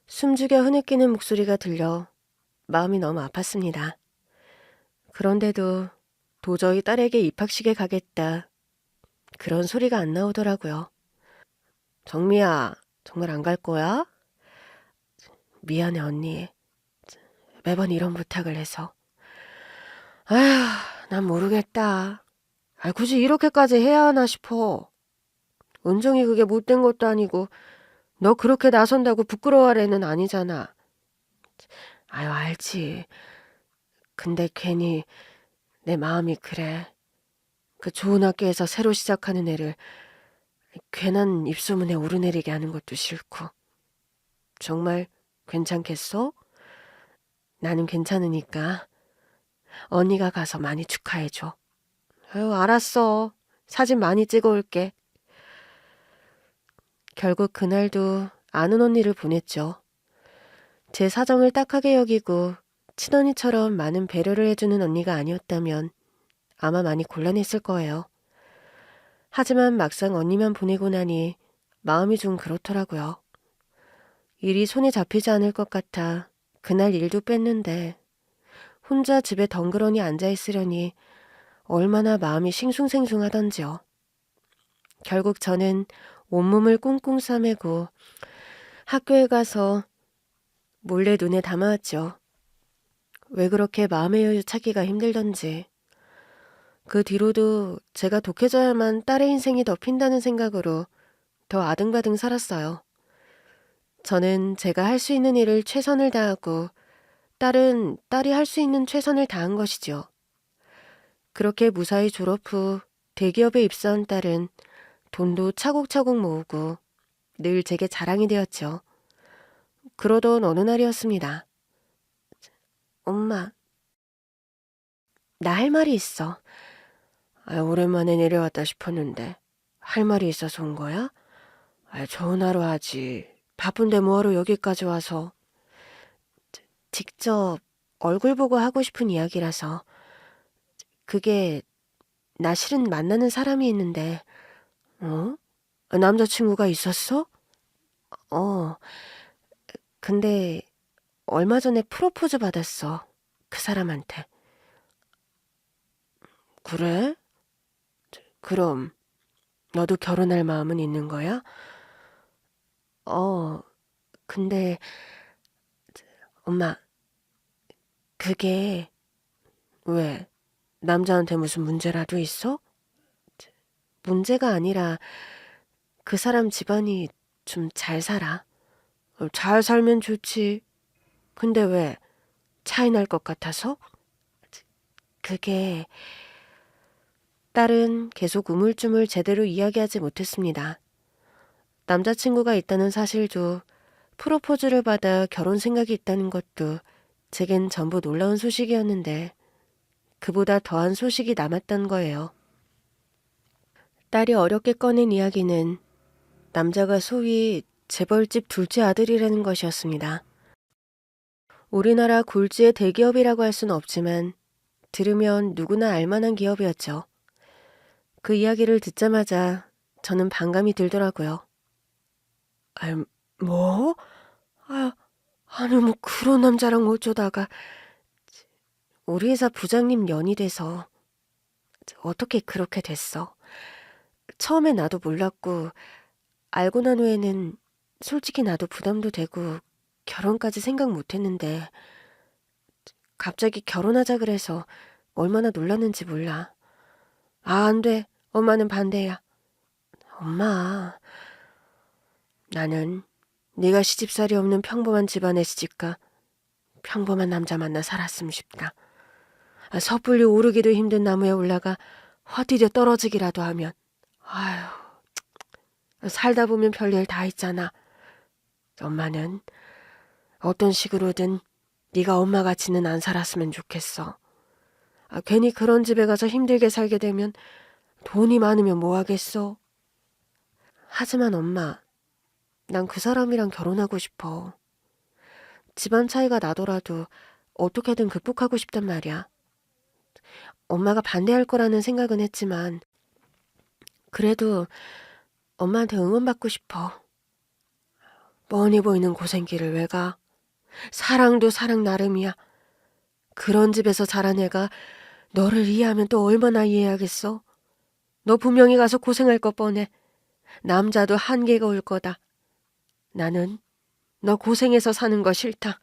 숨죽여 흐느끼는 목소리가 들려 마음이 너무 아팠습니다. 그런데도 도저히 딸에게 입학식에 가겠다. 그런 소리가 안 나오더라고요. 정미야, 정말 안 갈 거야? 미안해, 언니. 매번 이런 부탁을 해서. 아휴, 난 모르겠다. 굳이 이렇게까지 해야 하나 싶어. 은정이 그게 못된 것도 아니고 너 그렇게 나선다고 부끄러워할 애는 아니잖아. 아유, 알지. 근데 괜히 내 마음이 그래. 그 좋은 학교에서 새로 시작하는 애를 괜한 입소문에 오르내리게 하는 것도 싫고. 정말 괜찮겠어? 나는 괜찮으니까 언니가 가서 많이 축하해줘. 아유, 알았어. 사진 많이 찍어올게. 결국 그날도 아는 언니를 보냈죠. 제 사정을 딱하게 여기고 친언니처럼 많은 배려를 해주는 언니가 아니었다면 아마 많이 곤란했을 거예요. 하지만 막상 언니만 보내고 나니 마음이 좀 그렇더라고요. 일이 손에 잡히지 않을 것 같아 그날 일도 뺐는데 혼자 집에 덩그러니 앉아있으려니 얼마나 마음이 싱숭생숭하던지요. 결국 저는 온몸을 꽁꽁 싸매고 학교에 가서 몰래 눈에 담아왔죠. 왜 그렇게 마음의 여유 찾기가 힘들던지. 그 뒤로도 제가 독해져야만 딸의 인생이 더 핀다는 생각으로 더 아등바등 살았어요. 저는 제가 할 수 있는 일을 최선을 다하고 딸은 딸이 할 수 있는 최선을 다한 것이죠. 그렇게 무사히 졸업 후 대기업에 입사한 딸은 돈도 차곡차곡 모으고 늘 제게 자랑이 되었죠. 그러던 어느 날이었습니다. 엄마, 나 할 말이 있어. 오랜만에 내려왔다 싶었는데 할 말이 있어서 온 거야? 전화로 하지. 바쁜데 뭐하러 여기까지 와서. 직접 얼굴 보고 하고 싶은 이야기라서. 그게 나 실은 만나는 사람이 있는데. 어? 남자친구가 있었어? 어, 근데 얼마 전에 프로포즈 받았어. 그 사람한테. 그래? 그럼 너도 결혼할 마음은 있는 거야? 어, 근데 엄마, 그게 왜 남자한테 무슨 문제라도 있어? 문제가 아니라 그 사람 집안이 좀 잘 살아. 잘 살면 좋지. 근데 왜 차이 날 것 같아서? 그게 딸은 계속 우물쭈물 제대로 이야기하지 못했습니다. 남자친구가 있다는 사실도 프로포즈를 받아 결혼 생각이 있다는 것도 제겐 전부 놀라운 소식이었는데 그보다 더한 소식이 남았던 거예요. 딸이 어렵게 꺼낸 이야기는 남자가 소위 재벌집 둘째 아들이라는 것이었습니다. 우리나라 굴지의 대기업이라고 할 수는 없지만 들으면 누구나 알만한 기업이었죠. 그 이야기를 듣자마자 저는 반감이 들더라고요. 아, 뭐? 아니 뭐 그런 남자랑 어쩌다가 우리 회사 부장님 연이 돼서 어떻게 그렇게 됐어? 처음에 나도 몰랐고 알고 난 후에는 솔직히 나도 부담도 되고 결혼까지 생각 못했는데 갑자기 결혼하자 그래서 얼마나 놀랐는지 몰라. 안 돼. 엄마는 반대야. 엄마, 나는 네가 시집살이 없는 평범한 집안에 시집가 평범한 남자 만나 살았으면 싶다. 섣불리 오르기도 힘든 나무에 올라가 헛디뎌 떨어지기라도 하면 아휴, 살다 보면 별일 다 있잖아. 엄마는 어떤 식으로든 네가 엄마같이는 안 살았으면 좋겠어. 괜히 그런 집에 가서 힘들게 살게 되면 돈이 많으면 뭐 하겠어? 하지만 엄마, 난 그 사람이랑 결혼하고 싶어. 집안 차이가 나더라도 어떻게든 극복하고 싶단 말이야. 엄마가 반대할 거라는 생각은 했지만 그래도 엄마한테 응원받고 싶어. 뻔히 보이는 고생길을 왜 가? 사랑도 사랑 나름이야. 그런 집에서 자란 애가 너를 이해하면 또 얼마나 이해하겠어? 너 분명히 가서 고생할 거 뻔해. 남자도 한계가 올 거다. 나는 너 고생해서 사는 거 싫다.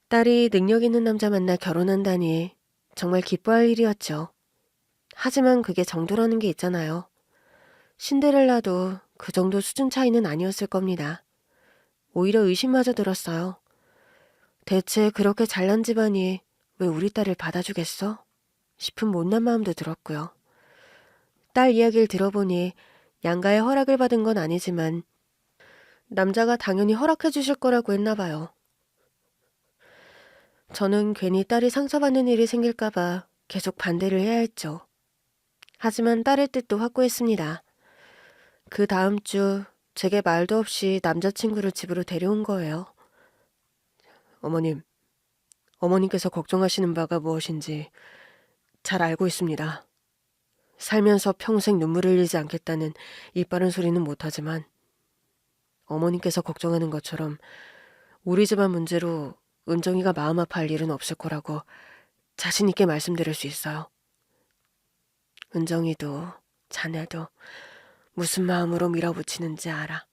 딸이 능력 있는 남자 만나 결혼한다니 정말 기뻐할 일이었죠. 하지만 그게 정도라는 게 있잖아요. 신데렐라도 그 정도 수준 차이는 아니었을 겁니다. 오히려 의심마저 들었어요. 대체 그렇게 잘난 집안이 왜 우리 딸을 받아주겠어? 싶은 못난 마음도 들었고요. 딸 이야기를 들어보니 양가의 허락을 받은 건 아니지만 남자가 당연히 허락해 주실 거라고 했나 봐요. 저는 괜히 딸이 상처받는 일이 생길까봐 계속 반대를 해야 했죠. 하지만 딸의 뜻도 확고했습니다. 그 다음 주 제게 말도 없이 남자친구를 집으로 데려온 거예요. 어머님께서 걱정하시는 바가 무엇인지 잘 알고 있습니다. 살면서 평생 눈물을 흘리지 않겠다는 이빠른 소리는 못하지만 어머님께서 걱정하는 것처럼 우리 집안 문제로 은정이가 마음 아파할 일은 없을 거라고 자신 있게 말씀드릴 수 있어요. 은정이도 자네도 무슨 마음으로 밀어붙이는지 알아.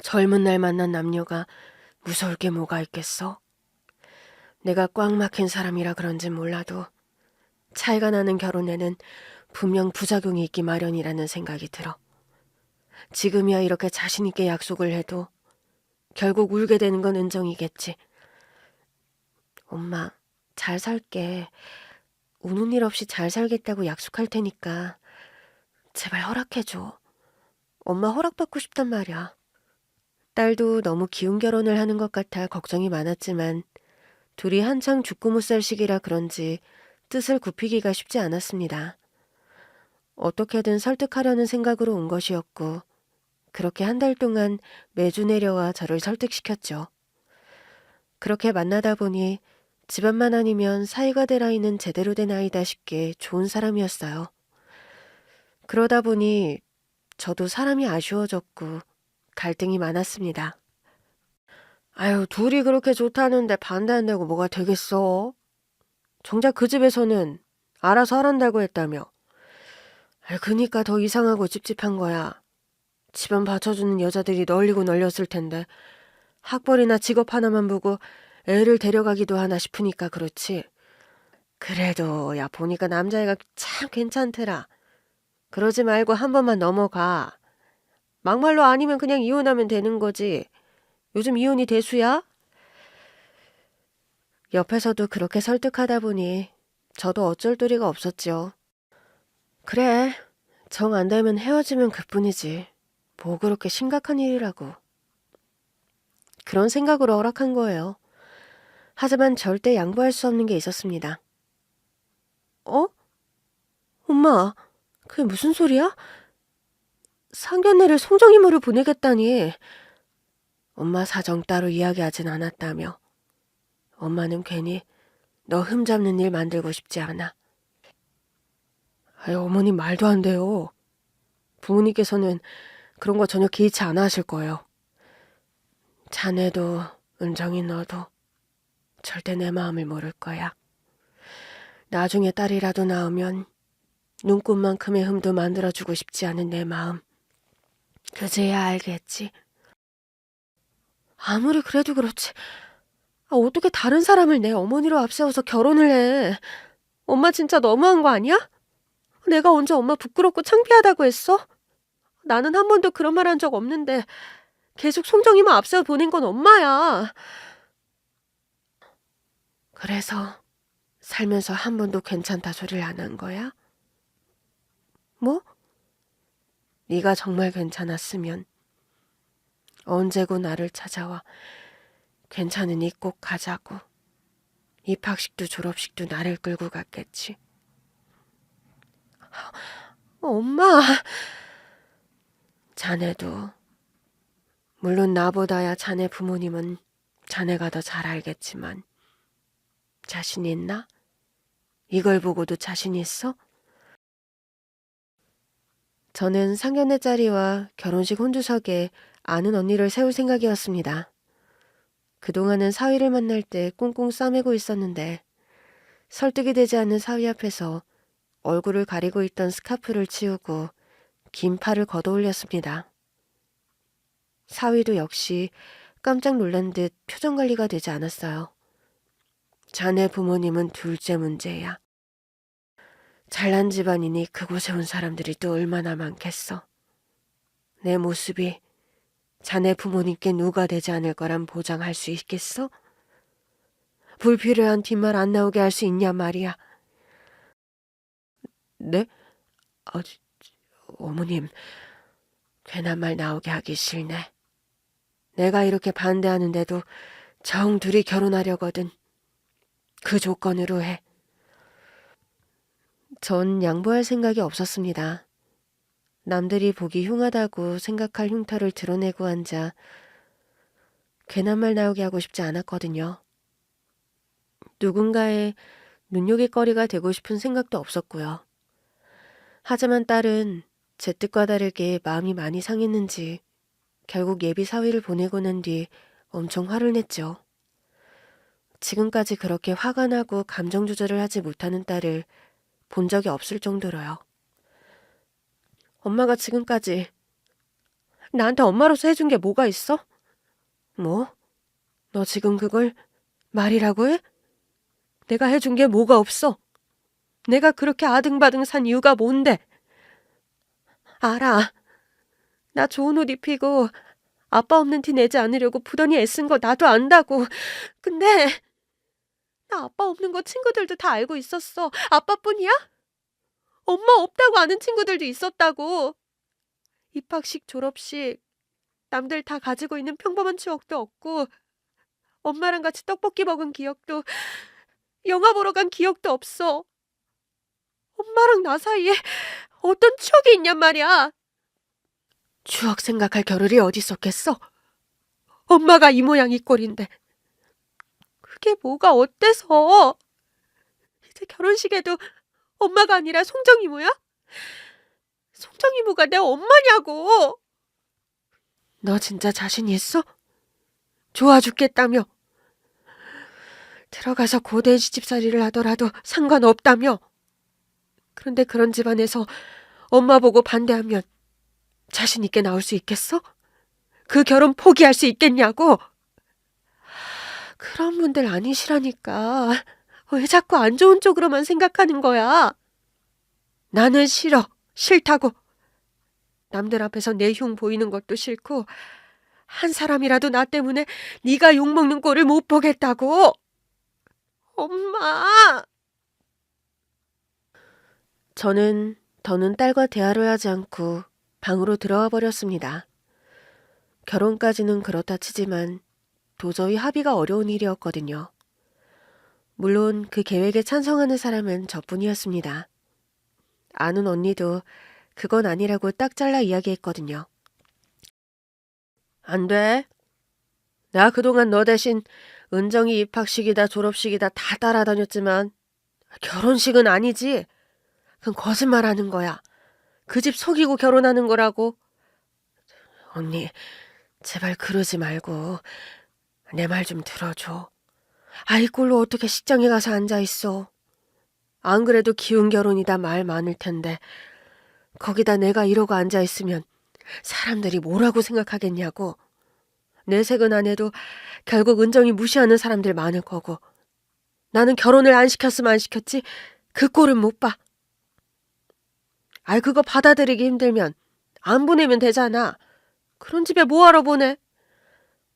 젊은 날 만난 남녀가 무서울 게 뭐가 있겠어? 내가 꽉 막힌 사람이라 그런진 몰라도 차이가 나는 결혼에는 분명 부작용이 있기 마련이라는 생각이 들어. 지금이야 이렇게 자신 있게 약속을 해도 결국 울게 되는 건 은정이겠지. 엄마, 잘 살게. 우는 일 없이 잘 살겠다고 약속할 테니까 제발 허락해줘. 엄마 허락받고 싶단 말이야. 딸도 너무 기운 결혼을 하는 것 같아 걱정이 많았지만 둘이 한창 죽고 못 살 시기라 그런지 뜻을 굽히기가 쉽지 않았습니다. 어떻게든 설득하려는 생각으로 온 것이었고 그렇게 한 달 동안 매주 내려와 저를 설득시켰죠. 그렇게 만나다 보니 집안만 아니면 사이가 될 아이는 제대로 된 아이다 싶게 좋은 사람이었어요. 그러다 보니 저도 사람이 아쉬워졌고 갈등이 많았습니다. 아유, 둘이 그렇게 좋다는데 반대한다고 뭐가 되겠어? 정작 그 집에서는 알아서 하란다고 했다며. 그니까 더 이상하고 찝찝한 거야. 집안 받쳐주는 여자들이 널리고 널렸을 텐데 학벌이나 직업 하나만 보고 애를 데려가기도 하나 싶으니까 그렇지. 그래도 야 보니까 남자애가 참 괜찮더라. 그러지 말고 한 번만 넘어가. 막말로 아니면 그냥 이혼하면 되는 거지. 요즘 이혼이 대수야? 옆에서도 그렇게 설득하다 보니 저도 어쩔 도리가 없었죠. 그래, 정 안 되면 헤어지면 그뿐이지. 뭐 그렇게 심각한 일이라고. 그런 생각으로 허락한 거예요. 하지만 절대 양보할 수 없는 게 있었습니다. 어? 엄마, 그게 무슨 소리야? 상견례를 송정이모를 보내겠다니. 엄마 사정 따로 이야기하진 않았다며. 엄마는 괜히 너 흠잡는 일 만들고 싶지 않아. 아유, 어머님 말도 안 돼요. 부모님께서는 그런 거 전혀 개의치 않아 하실 거예요. 자네도 은정이 너도 절대 내 마음을 모를 거야. 나중에 딸이라도 낳으면 눈꽃만큼의 흠도 만들어주고 싶지 않은 내 마음. 그제야 알겠지. 아무리 그래도 그렇지. 어떻게 다른 사람을 내 어머니로 앞세워서 결혼을 해. 엄마 진짜 너무한 거 아니야? 내가 언제 엄마 부끄럽고 창피하다고 했어? 나는 한 번도 그런 말 한 적 없는데 계속 송정이만 앞세워 보낸 건 엄마야. 그래서 살면서 한 번도 괜찮다 소리를 안 한 거야? 뭐? 네가 정말 괜찮았으면 언제고 나를 찾아와 괜찮으니 꼭 가자고. 입학식도 졸업식도 나를 끌고 갔겠지. 엄마! 자네도 물론 나보다야 자네 부모님은 자네가 더 잘 알겠지만 자신 있나? 이걸 보고도 자신 있어? 저는 상견례 자리와 결혼식 혼주석에 아는 언니를 세울 생각이었습니다. 그동안은 사위를 만날 때 꽁꽁 싸매고 있었는데 설득이 되지 않는 사위 앞에서 얼굴을 가리고 있던 스카프를 치우고 긴 팔을 걷어올렸습니다. 사위도 역시 깜짝 놀란 듯 표정 관리가 되지 않았어요. 자네 부모님은 둘째 문제야. 잘난 집안이니 그곳에 온 사람들이 또 얼마나 많겠어. 내 모습이 자네 부모님께 누가 되지 않을 거란 보장할 수 있겠어? 불필요한 뒷말 안 나오게 할 수 있냐 말이야. 네? 아, 어머님, 괜한 말 나오게 하기 싫네. 내가 이렇게 반대하는데도 정 둘이 결혼하려거든. 그 조건으로 해. 전 양보할 생각이 없었습니다. 남들이 보기 흉하다고 생각할 흉터를 드러내고 앉아 괜한 말 나오게 하고 싶지 않았거든요. 누군가의 눈요깃거리가 되고 싶은 생각도 없었고요. 하지만 딸은 제 뜻과 다르게 마음이 많이 상했는지 결국 예비 사위를 보내고 난 뒤 엄청 화를 냈죠. 지금까지 그렇게 화가 나고 감정 조절을 하지 못하는 딸을 본 적이 없을 정도로요. 엄마가 지금까지 나한테 엄마로서 해준 게 뭐가 있어? 뭐? 너 지금 그걸 말이라고 해? 내가 해준 게 뭐가 없어? 내가 그렇게 아등바등 산 이유가 뭔데? 알아. 나 좋은 옷 입히고 아빠 없는 티 내지 않으려고 부단히 애쓴 거 나도 안다고. 근데 나 아빠 없는 거 친구들도 다 알고 있었어. 아빠뿐이야? 엄마 없다고 아는 친구들도 있었다고. 입학식, 졸업식, 남들 다 가지고 있는 평범한 추억도 없고 엄마랑 같이 떡볶이 먹은 기억도 영화 보러 간 기억도 없어. 엄마랑 나 사이에 어떤 추억이 있냔 말이야. 추억 생각할 겨를이 어디 있었겠어? 엄마가 이 모양 이 꼴인데 그게 뭐가 어때서? 이제 결혼식에도 엄마가 아니라 송정이모야? 송정이모가 내 엄마냐고. 너 진짜 자신 있어? 좋아 죽겠다며? 들어가서 고된 시집살이를 하더라도 상관없다며? 그런데 그런 집안에서 엄마 보고 반대하면 자신 있게 나올 수 있겠어? 그 결혼 포기할 수 있겠냐고? 그런 분들 아니시라니까. 왜 자꾸 안 좋은 쪽으로만 생각하는 거야? 나는 싫어. 싫다고. 남들 앞에서 내 흉 보이는 것도 싫고 한 사람이라도 나 때문에 네가 욕먹는 꼴을 못 보겠다고. 엄마! 저는 더는 딸과 대화를 하지 않고 방으로 들어와 버렸습니다. 결혼까지는 그렇다 치지만 도저히 합의가 어려운 일이었거든요. 물론 그 계획에 찬성하는 사람은 저뿐이었습니다. 아는 언니도 그건 아니라고 딱 잘라 이야기했거든요. 안 돼. 내가 그동안 너 대신 은정이 입학식이다 졸업식이다 다 따라다녔지만 결혼식은 아니지. 그건 거짓말하는 거야. 그 집 속이고 결혼하는 거라고. 언니, 제발 그러지 말고 내 말 좀 들어줘. 아이 꼴로 어떻게 식장에 가서 앉아있어. 안 그래도 기운 결혼이다 말 많을 텐데 거기다 내가 이러고 앉아있으면 사람들이 뭐라고 생각하겠냐고. 내색은 안 해도 결국 은정이 무시하는 사람들 많을 거고 나는 결혼을 안 시켰으면 안 시켰지 그 꼴은 못 봐. 아이 그거 받아들이기 힘들면 안 보내면 되잖아. 그런 집에 뭐하러 보내?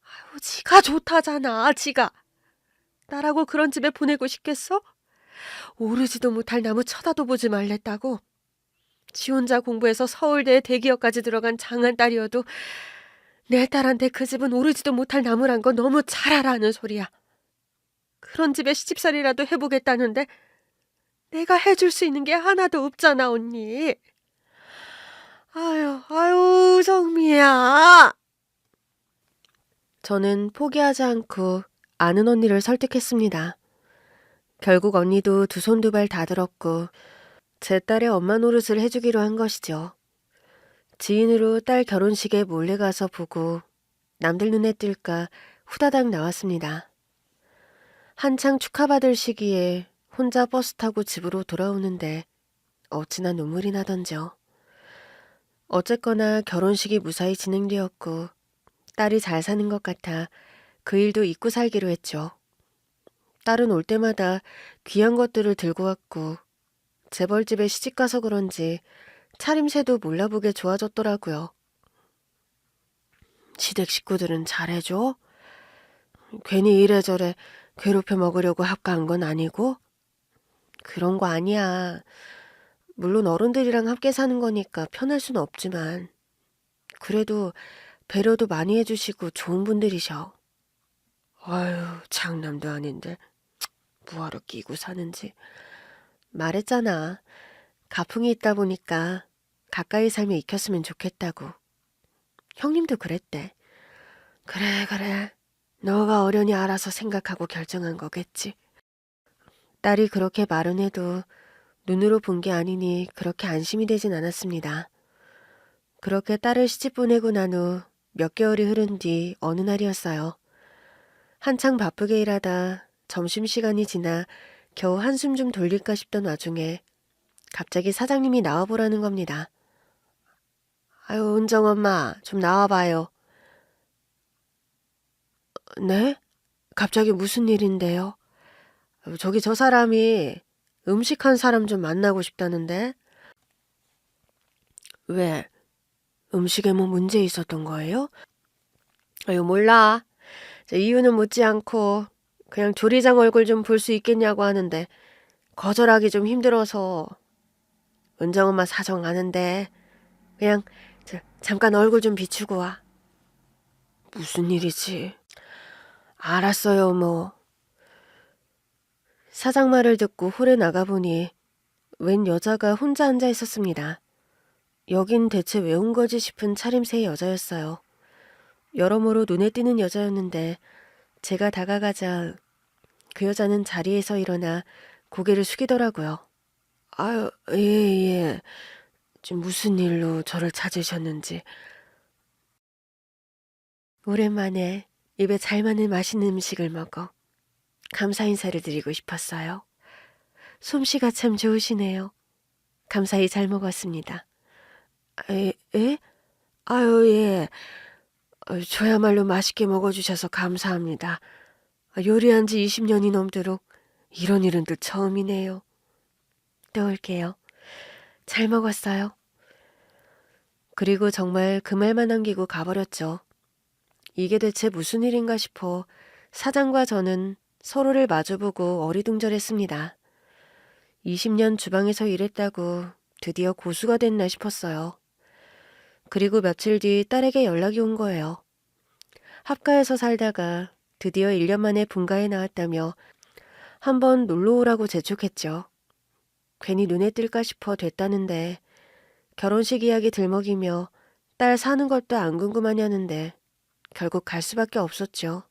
아유 지가 좋다잖아 지가. 나라고 그런 집에 보내고 싶겠어? 오르지도 못할 나무 쳐다도 보지 말랬다고. 지 혼자 공부해서 서울대 대기업까지 들어간 장한 딸이어도 내 딸한테 그 집은 오르지도 못할 나무란 거 너무 잘 알아는 소리야. 그런 집에 시집살이라도 해보겠다는데 내가 해줄 수 있는 게 하나도 없잖아 언니. 아유 성미야. 저는 포기하지 않고 아는 언니를 설득했습니다. 결국 언니도 두 손 두 발 다 들었고 제 딸의 엄마 노릇을 해주기로 한 것이죠. 지인으로 딸 결혼식에 몰래 가서 보고 남들 눈에 띌까 후다닥 나왔습니다. 한창 축하받을 시기에 혼자 버스 타고 집으로 돌아오는데 어찌나 눈물이 나던지요. 어쨌거나 결혼식이 무사히 진행되었고 딸이 잘 사는 것 같아 그 일도 잊고 살기로 했죠. 딸은 올 때마다 귀한 것들을 들고 왔고 재벌집에 시집가서 그런지 차림새도 몰라보게 좋아졌더라고요. 시댁 식구들은 잘해줘? 괜히 이래저래 괴롭혀 먹으려고 합가한 건 아니고? 그런 거 아니야. 물론 어른들이랑 함께 사는 거니까 편할 순 없지만 그래도 배려도 많이 해주시고 좋은 분들이셔. 아유 장남도 아닌데 뭐하러 끼고 사는지. 말했잖아. 가풍이 있다 보니까 가까이 살며 익혔으면 좋겠다고. 형님도 그랬대. 그래. 너가 어련히 알아서 생각하고 결정한 거겠지. 딸이 그렇게 말은 해도 눈으로 본 게 아니니 그렇게 안심이 되진 않았습니다. 그렇게 딸을 시집 보내고 난 후 몇 개월이 흐른 뒤 어느 날이었어요. 한창 바쁘게 일하다 점심시간이 지나 겨우 한숨 좀 돌릴까 싶던 와중에 갑자기 사장님이 나와보라는 겁니다. 아유 은정 엄마 좀 나와봐요. 네? 갑자기 무슨 일인데요? 저기 저 사람이 음식한 사람 좀 만나고 싶다는데. 왜? 음식에 뭐 문제 있었던 거예요? 아유 몰라. 저 이유는 묻지 않고 그냥 조리장 얼굴 좀 볼 수 있겠냐고 하는데 거절하기 좀 힘들어서. 은정 엄마 사정 아는데 그냥 잠깐 얼굴 좀 비추고 와. 무슨 일이지? 알았어요 뭐. 사장 말을 듣고 홀에 나가보니 웬 여자가 혼자 앉아 있었습니다. 여긴 대체 왜 온 거지 싶은 차림새의 여자였어요. 여러모로 눈에 띄는 여자였는데 제가 다가가자 그 여자는 자리에서 일어나 고개를 숙이더라고요. 아유, 예. 지금 무슨 일로 저를 찾으셨는지. 오랜만에 입에 잘 맞는 맛있는 음식을 먹어 감사 인사를 드리고 싶었어요. 솜씨가 참 좋으시네요. 감사히 잘 먹었습니다. 에? 아유, 예. 저야말로 맛있게 먹어주셔서 감사합니다. 요리한 지 20년이 넘도록 이런 일은 또 처음이네요. 또 올게요. 잘 먹었어요. 그리고 정말 그 말만 남기고 가버렸죠. 이게 대체 무슨 일인가 싶어 사장과 저는 서로를 마주보고 어리둥절했습니다. 20년 주방에서 일했다고 드디어 고수가 됐나 싶었어요. 그리고 며칠 뒤 딸에게 연락이 온 거예요. 합가에서 살다가 드디어 1년 만에 분가에 나왔다며 한번 놀러 오라고 재촉했죠. 괜히 눈에 띌까 싶어 됐다는데 결혼식 이야기 들먹이며 딸 사는 것도 안 궁금하냐는데 결국 갈 수밖에 없었죠.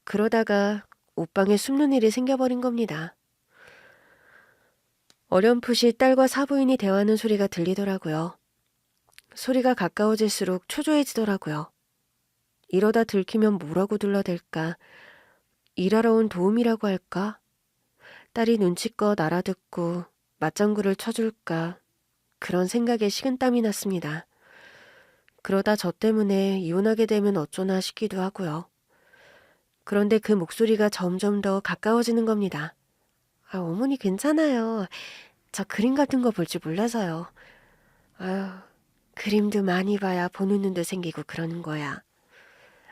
그러다가 옷방에 숨는 일이 생겨버린 겁니다. 어렴풋이 딸과 사부인이 대화하는 소리가 들리더라고요. 소리가 가까워질수록 초조해지더라고요. 이러다 들키면 뭐라고 둘러댈까? 일하러 온 도움이라고 할까? 딸이 눈치껏 알아듣고 맞장구를 쳐줄까? 그런 생각에 식은땀이 났습니다. 그러다 저 때문에 이혼하게 되면 어쩌나 싶기도 하고요. 그런데 그 목소리가 점점 더 가까워지는 겁니다. 어머니 괜찮아요. 저 그림 같은 거 볼 줄 몰라서요. 아유, 그림도 많이 봐야 보는 눈도 생기고 그러는 거야.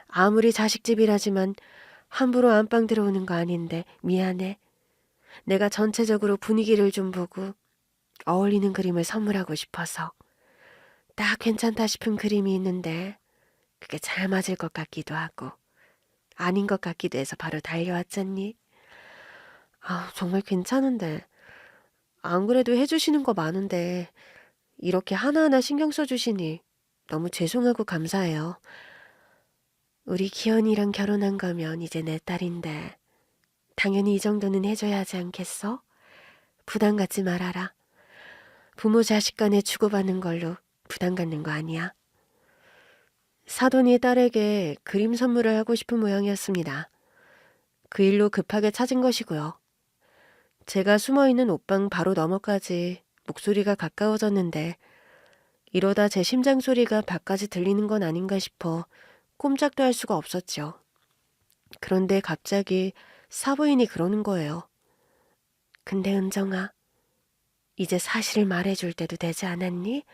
아무리 자식집이라지만 함부로 안방 들어오는 거 아닌데 미안해. 내가 전체적으로 분위기를 좀 보고 어울리는 그림을 선물하고 싶어서. 딱 괜찮다 싶은 그림이 있는데 그게 잘 맞을 것 같기도 하고 아닌 것 같기도 해서 바로 달려왔잖니. 정말 괜찮은데. 안 그래도 해주시는 거 많은데 이렇게 하나하나 신경 써주시니 너무 죄송하고 감사해요. 우리 기현이랑 결혼한 거면 이제 내 딸인데 당연히 이 정도는 해줘야 하지 않겠어? 부담 갖지 말아라. 부모 자식 간에 주고받는 걸로 부담 갖는 거 아니야. 사돈이 딸에게 그림 선물을 하고 싶은 모양이었습니다. 그 일로 급하게 찾은 것이고요. 제가 숨어있는 옷방 바로 너머까지 목소리가 가까워졌는데 이러다 제 심장 소리가 밖까지 들리는 건 아닌가 싶어 꼼짝도 할 수가 없었죠. 그런데 갑자기 사부인이 그러는 거예요. 근데 은정아, 이제 사실을 말해줄 때도 되지 않았니?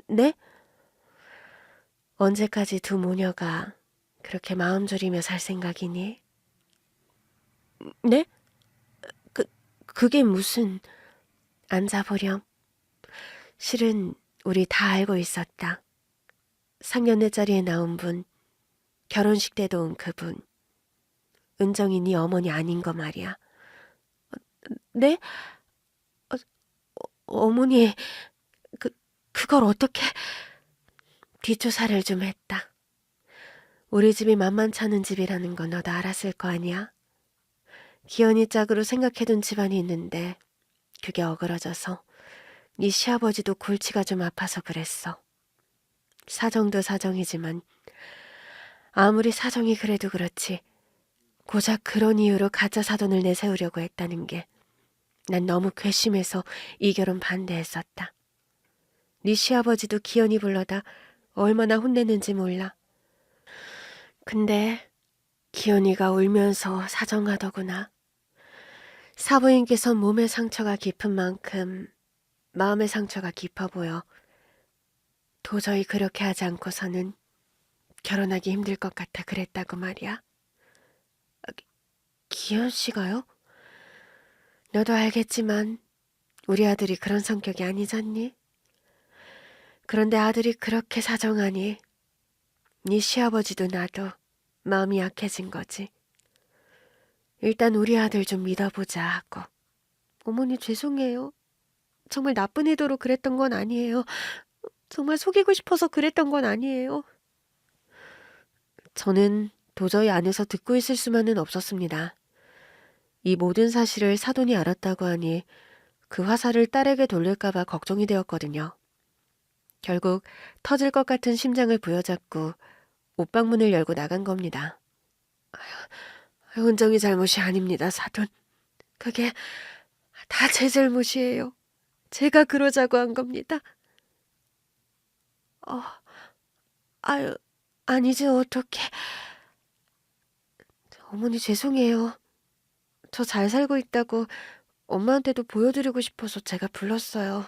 네? 언제까지 두 모녀가 그렇게 마음 졸이며 살 생각이니? 네? 그게 무슨... 앉아보렴. 실은 우리 다 알고 있었다. 상견례 자리에 나온 분, 결혼식 때도 온 그분. 은정이 네 어머니 아닌 거 말이야. 네? 어머니, 그걸 어떻게... 뒷조사를 좀 했다. 우리 집이 만만찮은 집이라는 건 너도 알았을 거 아니야? 기현이 짝으로 생각해둔 집안이 있는데 그게 어그러져서 네 시아버지도 골치가 좀 아파서 그랬어. 사정도 사정이지만 아무리 사정이 그래도 그렇지 고작 그런 이유로 가짜 사돈을 내세우려고 했다는 게 난 너무 괘씸해서 이 결혼 반대했었다. 네 시아버지도 기현이 불러다 얼마나 혼냈는지 몰라. 근데 기현이가 울면서 사정하더구나. 사부인께서 몸의 상처가 깊은 만큼 마음의 상처가 깊어 보여 도저히 그렇게 하지 않고서는 결혼하기 힘들 것 같아 그랬다고 말이야. 기현 씨가요? 너도 알겠지만 우리 아들이 그런 성격이 아니잖니? 그런데 아들이 그렇게 사정하니 네 시아버지도 나도 마음이 약해진 거지. 일단 우리 아들 좀 믿어보자 하고. 어머니 죄송해요. 정말 나쁜 의도로 그랬던 건 아니에요. 정말 속이고 싶어서 그랬던 건 아니에요. 저는 도저히 안에서 듣고 있을 수만은 없었습니다. 이 모든 사실을 사돈이 알았다고 하니 그 화살을 딸에게 돌릴까봐 걱정이 되었거든요. 결국 터질 것 같은 심장을 부여잡고 옷방문을 열고 나간 겁니다. 은정이 잘못이 아닙니다, 사돈. 그게 다 제 잘못이에요. 제가 그러자고 한 겁니다. 아유, 아니지, 어떡해. 어머니 죄송해요. 저 잘 살고 있다고 엄마한테도 보여드리고 싶어서 제가 불렀어요.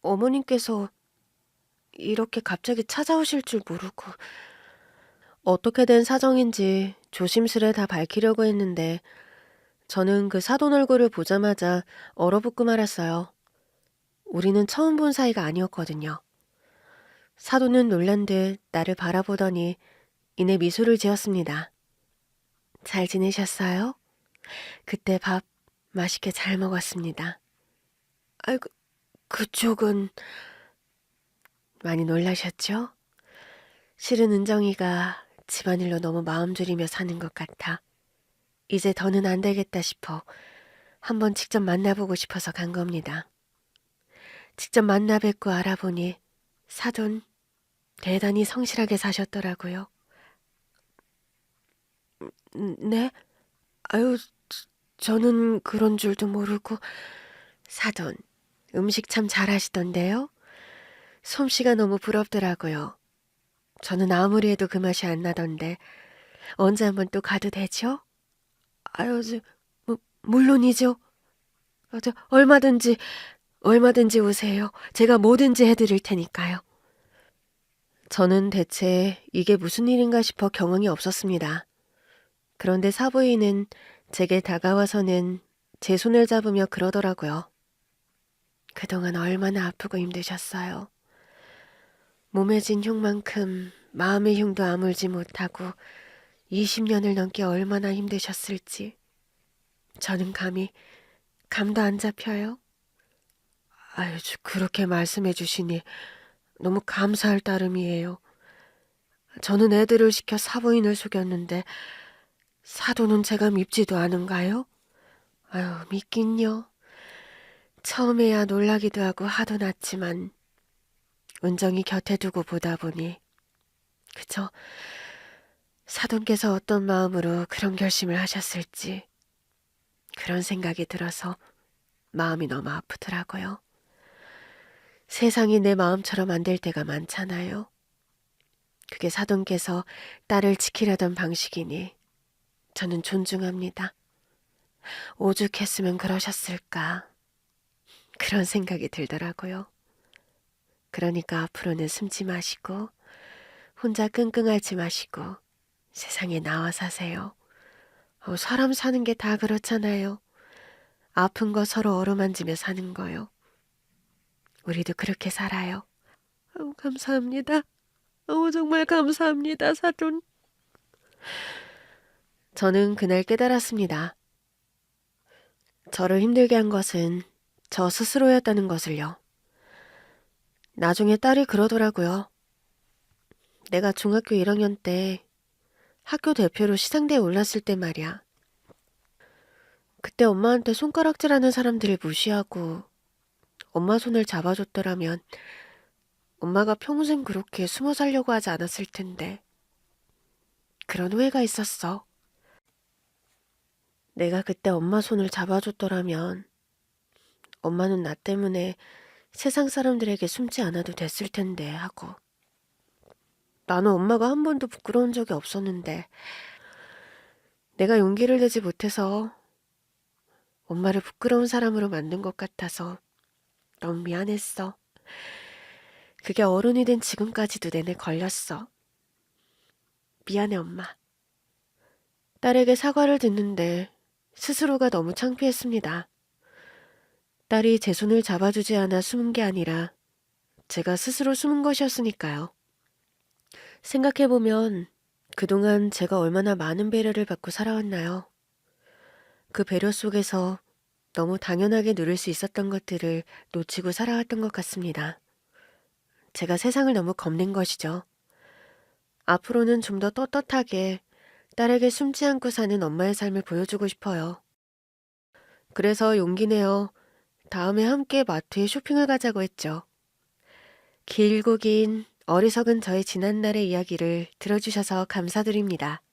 어머님께서 이렇게 갑자기 찾아오실 줄 모르고. 어떻게 된 사정인지 조심스레 다 밝히려고 했는데 저는 그 사돈 얼굴을 보자마자 얼어붙고 말았어요. 우리는 처음 본 사이가 아니었거든요. 사돈은 놀란 듯 나를 바라보더니 이내 미소를 지었습니다. 잘 지내셨어요? 그때 밥 맛있게 잘 먹었습니다. 아이고, 그쪽은 많이 놀라셨죠? 실은 은정이가 집안일로 너무 마음 졸이며 사는 것 같아 이제 더는 안 되겠다 싶어 한번 직접 만나보고 싶어서 간 겁니다. 직접 만나 뵙고 알아보니 사돈 대단히 성실하게 사셨더라고요. 네? 아유, 저는 그런 줄도 모르고. 사돈, 음식 참 잘하시던데요? 솜씨가 너무 부럽더라고요. 저는 아무리 해도 그 맛이 안 나던데 언제 한번 또 가도 되죠? 아유, 물론이죠. 얼마든지 오세요. 제가 뭐든지 해드릴 테니까요. 저는 대체 이게 무슨 일인가 싶어 경황이 없었습니다. 그런데 사부인은 제게 다가와서는 제 손을 잡으며 그러더라고요. 그동안 얼마나 아프고 힘드셨어요. 몸에 진 흉만큼 마음의 흉도 아물지 못하고 20년을 넘게 얼마나 힘드셨을지 저는 감도 안 잡혀요. 아유, 그렇게 말씀해 주시니 너무 감사할 따름이에요. 저는 애들을 시켜 사부인을 속였는데 사돈은 제가 밉지도 않은가요? 아유, 믿긴요. 처음에야 놀라기도 하고 하도 났지만 은정이 곁에 두고 보다 보니 그저 사돈께서 어떤 마음으로 그런 결심을 하셨을지 그런 생각이 들어서 마음이 너무 아프더라고요. 세상이 내 마음처럼 안 될 때가 많잖아요. 그게 사돈께서 딸을 지키려던 방식이니 저는 존중합니다. 오죽했으면 그러셨을까 그런 생각이 들더라고요. 그러니까 앞으로는 숨지 마시고 혼자 끙끙 앓지 마시고 세상에 나와 사세요. 사람 사는 게 다 그렇잖아요. 아픈 거 서로 어루만지며 사는 거요. 우리도 그렇게 살아요. 감사합니다. 정말 감사합니다, 사돈. 저는 그날 깨달았습니다. 저를 힘들게 한 것은 저 스스로였다는 것을요. 나중에 딸이 그러더라고요. 내가 중학교 1학년 때 학교 대표로 시상대에 올랐을 때 말이야. 그때 엄마한테 손가락질하는 사람들을 무시하고 엄마 손을 잡아줬더라면 엄마가 평생 그렇게 숨어 살려고 하지 않았을 텐데. 그런 후회가 있었어. 내가 그때 엄마 손을 잡아줬더라면 엄마는 나 때문에 세상 사람들에게 숨지 않아도 됐을 텐데 하고. 나는 엄마가 한 번도 부끄러운 적이 없었는데 내가 용기를 내지 못해서 엄마를 부끄러운 사람으로 만든 것 같아서 너무 미안했어. 그게 어른이 된 지금까지도 내내 걸렸어. 미안해, 엄마. 딸에게 사과를 듣는데 스스로가 너무 창피했습니다. 딸이 제 손을 잡아주지 않아 숨은 게 아니라 제가 스스로 숨은 것이었으니까요. 생각해보면 그동안 제가 얼마나 많은 배려를 받고 살아왔나요? 그 배려 속에서 너무 당연하게 누릴 수 있었던 것들을 놓치고 살아왔던 것 같습니다. 제가 세상을 너무 겁낸 것이죠. 앞으로는 좀 더 떳떳하게 딸에게 숨지 않고 사는 엄마의 삶을 보여주고 싶어요. 그래서 용기 내어 다음에 함께 마트에 쇼핑을 가자고 했죠. 길고 긴 어리석은 저의 지난날의 이야기를 들어주셔서 감사드립니다.